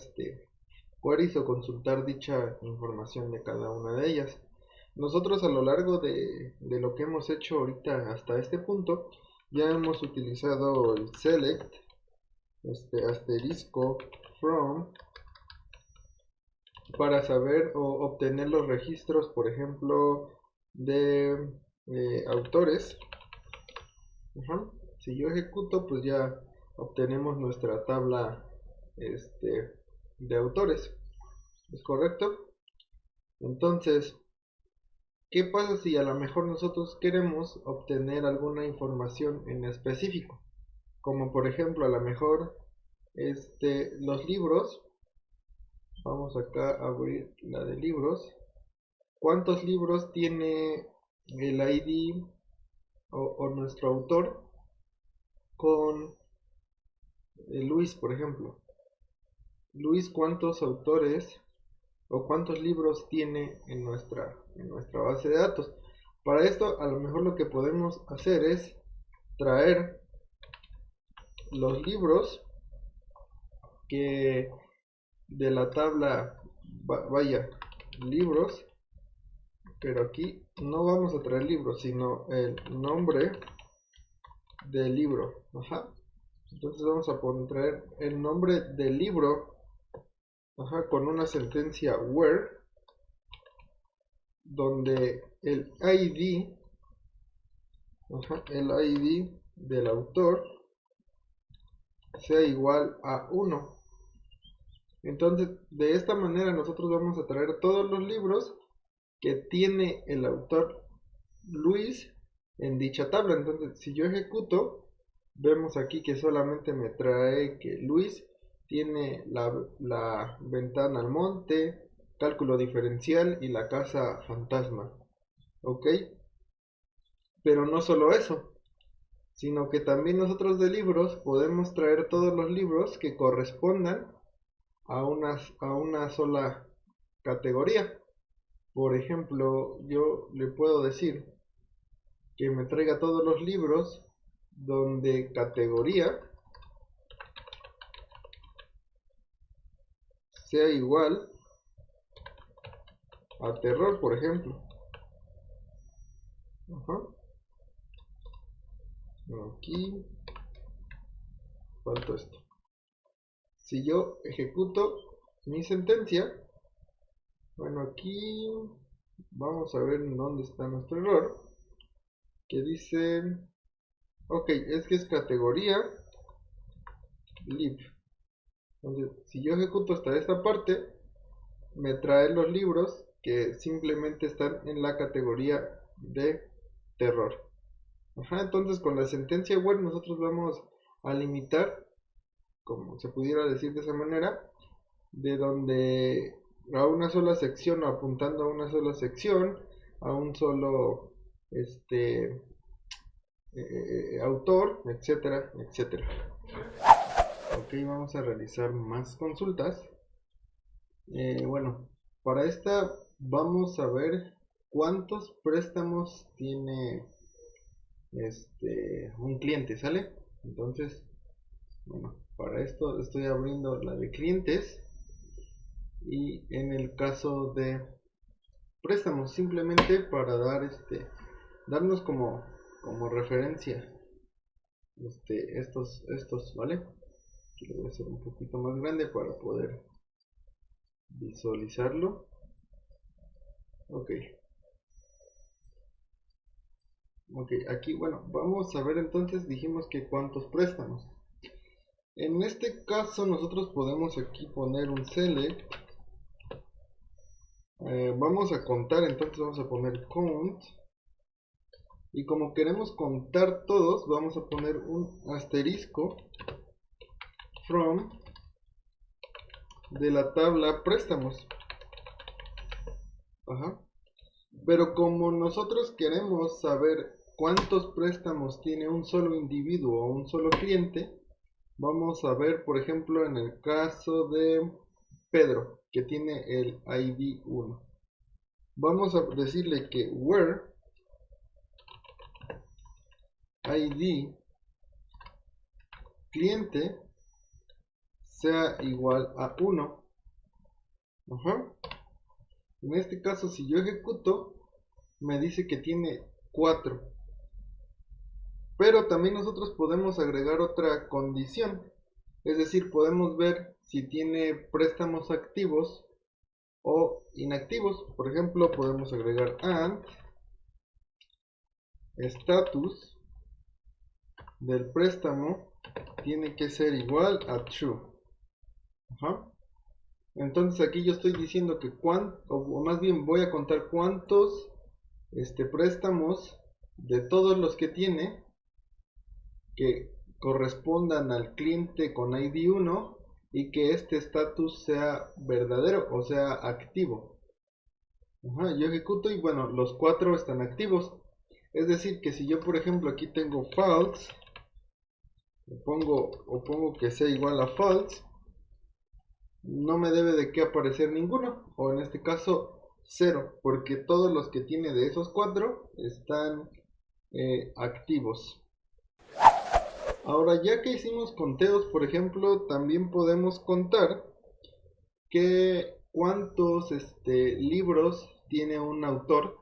queries o consultar dicha información de cada una de ellas? Nosotros a lo largo de lo que hemos hecho ahorita hasta este punto, ya hemos utilizado el select, asterisco, from, para saber o obtener los registros, por ejemplo, de autores. Si yo ejecuto, pues ya obtenemos nuestra tabla de autores. ¿Es correcto? Entonces, ¿qué pasa si a lo mejor nosotros queremos obtener alguna información en específico? Como por ejemplo, a lo mejor los libros. Vamos acá a abrir la de libros. ¿Cuántos libros tiene el ID o nuestro autor con Luis, por ejemplo? Luis, ¿cuántos autores o cuántos libros tiene en nuestra base de datos? Para esto, a lo mejor lo que podemos hacer es traer los libros que de la tabla, vaya, libros, pero aquí no vamos a traer libros, sino el nombre del libro. Entonces vamos a traer el nombre del libro, con una sentencia where, donde el ID, el ID del autor sea igual a 1. Entonces, de esta manera nosotros vamos a traer todos los libros que tiene el autor Luis en dicha tabla. Entonces, si yo ejecuto, vemos aquí que solamente me trae que Luis tiene la ventana al monte, cálculo diferencial y la casa fantasma. ¿Ok? Pero no solo eso, sino que también nosotros de libros podemos traer todos los libros que correspondan a una sola categoría. Por ejemplo, yo le puedo decir que me traiga todos los libros donde categoría sea igual a terror, por ejemplo. Aquí falta esto. Si yo ejecuto mi sentencia, bueno, aquí vamos a ver en dónde está nuestro error, que dice, ok, es que es categoría lib. Entonces, si yo ejecuto hasta esta parte, me trae los libros que simplemente están en la categoría de terror. Entonces con la sentencia where nosotros vamos a limitar, como se pudiera decir de esa manera, de donde a una sola sección o apuntando a una sola sección, a un solo autor, etcétera, etcétera. Ok, vamos a realizar más consultas. Bueno, para esta vamos a ver cuántos préstamos tiene un cliente, ¿sale? Entonces, bueno, para esto estoy abriendo la de clientes y en el caso de préstamos, simplemente para darnos como referencia estos, ¿vale? Aquí lo voy a hacer un poquito más grande para poder visualizarlo. Ok. Ok, aquí, bueno, vamos a ver entonces, dijimos que cuántos préstamos. En este caso nosotros podemos aquí poner un select. Vamos a contar, entonces vamos a poner count. Y como queremos contar todos, vamos a poner un asterisco from de la tabla préstamos. Ajá. Pero como nosotros queremos saber cuántos préstamos tiene un solo individuo o un solo cliente, vamos a ver, por ejemplo, en el caso de Pedro, que tiene el ID 1. Vamos a decirle que where ID cliente sea igual a 1. Ajá. En este caso, si yo ejecuto, me dice que tiene 4. Pero también nosotros podemos agregar otra condición. Es decir, podemos ver si tiene préstamos activos o inactivos. Por ejemplo, podemos agregar and status del préstamo tiene que ser igual a true. Ajá. Entonces aquí yo estoy diciendo que o más bien voy a contar cuántos préstamos de todos los que tiene que correspondan al cliente con ID 1 y que este estatus sea verdadero, o sea activo. Ajá, yo ejecuto y bueno, los 4 están activos. Es decir, que si yo por ejemplo aquí tengo false, pongo que sea igual a false, no me debe de qué aparecer ninguno, o en este caso 0, porque todos los que tiene de esos 4 están activos. Ahora, ya que hicimos conteos, por ejemplo, también podemos contar que cuántos libros tiene un autor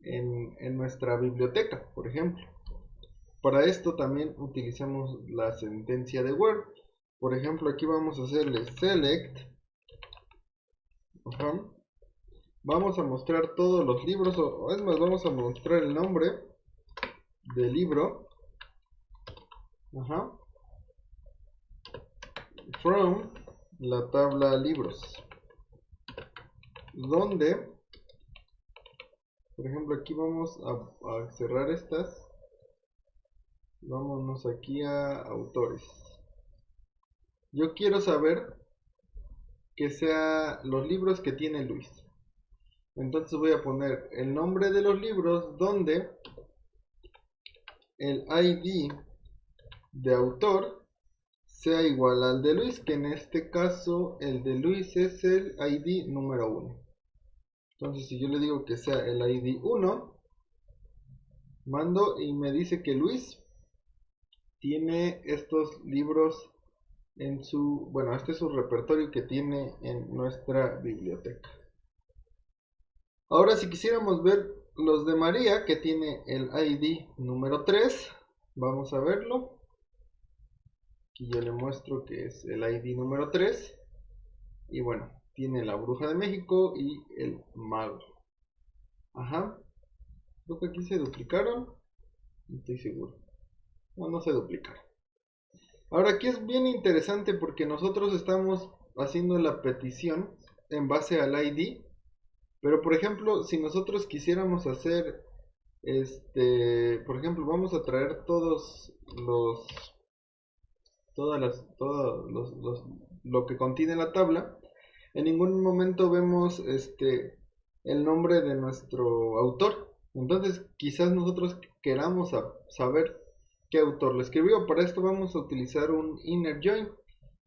en nuestra biblioteca, por ejemplo. Para esto también utilizamos la sentencia de where. Por ejemplo, aquí vamos a hacerle select. Vamos a mostrar todos los libros, o es más, vamos a mostrar el nombre del libro. From la tabla libros. Donde, por ejemplo, aquí vamos a cerrar estas. Vámonos aquí a autores. Yo quiero saber que sea los libros que tiene Luis. Entonces voy a poner el nombre de los libros donde el ID de autor sea igual al de Luis, que en este caso el de Luis es el ID número 1. Entonces si yo le digo que sea el ID 1, mando y me dice que Luis tiene estos libros en su, bueno, este es su repertorio que tiene en nuestra biblioteca. Ahora si quisiéramos ver los de María, que tiene el ID número 3, vamos a verlo. Aquí yo le muestro que es el ID número 3. Y bueno, tiene la Bruja de México y el Mago. Ajá. Creo que aquí se duplicaron. No estoy seguro. No se duplicaron. Ahora aquí es bien interesante porque nosotros estamos haciendo la petición en base al ID, pero por ejemplo, si nosotros quisiéramos hacer, por ejemplo, vamos a traer lo que contiene la tabla. En ningún momento vemos el nombre de nuestro autor. Entonces, quizás nosotros queramos saber qué autor lo escribió. Para esto vamos a utilizar un inner join,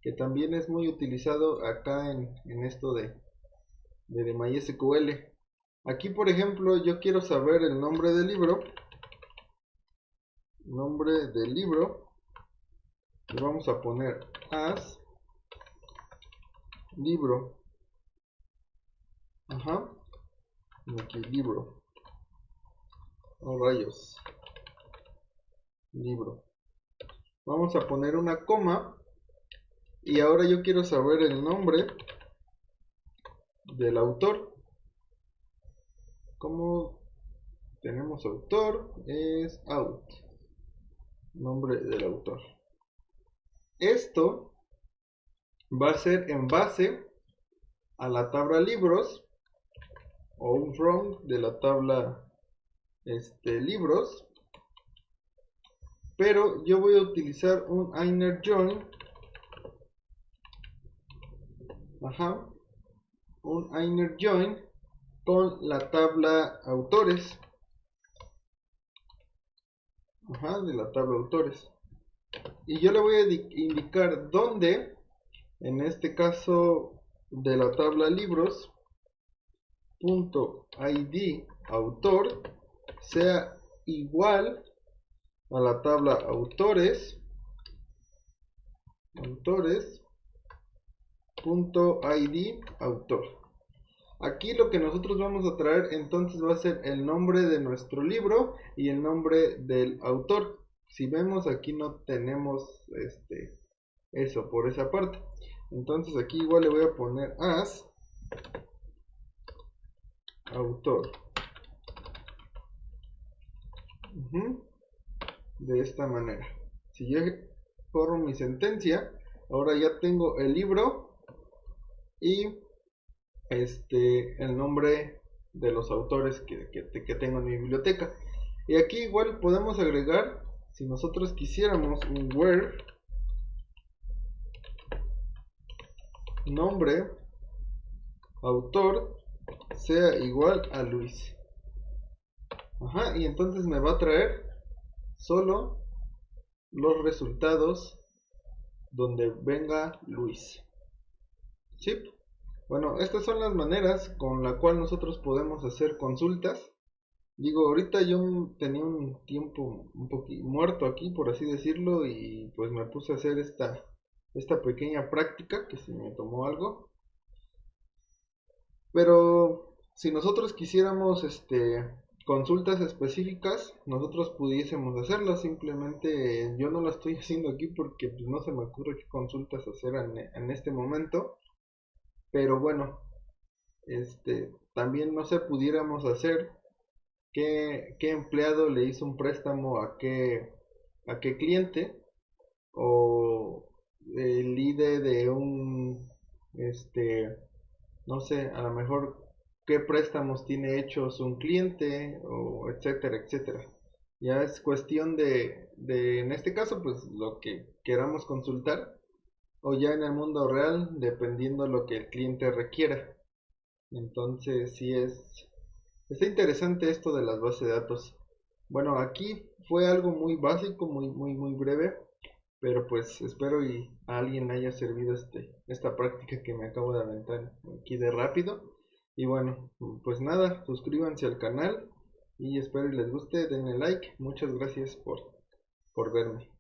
que también es muy utilizado acá en esto de MySQL. Aquí, por ejemplo, yo quiero saber el nombre del libro. Nombre del libro. Y vamos a poner as libro. Ajá. Aquí, libro. Oh, rayos. Libro. Vamos a poner una coma. Y ahora yo quiero saber el nombre del autor. Como tenemos autor, es out. Nombre del autor. Esto va a ser en base a la tabla libros o un from de la tabla libros, pero yo voy a utilizar un inner join, un inner join con la tabla autores, de la tabla autores, y yo le voy a indicar dónde, en este caso de la tabla libros, punto id autor sea igual a la tabla autores punto id autor. Aquí lo que nosotros vamos a traer entonces va a ser el nombre de nuestro libro y el nombre del autor. Si vemos aquí no tenemos eso por esa parte. Entonces aquí igual le voy a poner as autor. De esta manera. Si yo corro mi sentencia, ahora ya tengo el libro y el nombre de los autores que tengo en mi biblioteca. Y aquí igual podemos agregar, si nosotros quisiéramos, un where nombre autor sea igual a Luis. Y entonces me va a traer solo los resultados donde venga Luis. ¿Sí? Bueno, estas son las maneras con la cual nosotros podemos hacer consultas. Digo, ahorita yo tenía un tiempo un poquito muerto aquí, por así decirlo, y pues me puse a hacer esta pequeña práctica que se me tomó algo. Pero si nosotros quisiéramos consultas específicas, nosotros pudiésemos hacerlas. Simplemente yo no la estoy haciendo aquí porque pues, no se me ocurre qué consultas hacer en este momento. Pero bueno, también no sé, pudiéramos hacer qué empleado le hizo un préstamo a qué cliente, o el ID de un, no sé, a lo mejor qué préstamos tiene hechos un cliente, o etcétera, etcétera. Ya es cuestión en este caso, pues lo que queramos consultar, o ya en el mundo real, dependiendo lo que el cliente requiera. Entonces, sí está interesante esto de las bases de datos. Bueno, aquí fue algo muy básico, muy, muy, muy breve, pero pues espero y a alguien le haya servido esta práctica que me acabo de aventar aquí de rápido. Y bueno, pues nada, suscríbanse al canal y espero y les guste, denle like. Muchas gracias por verme.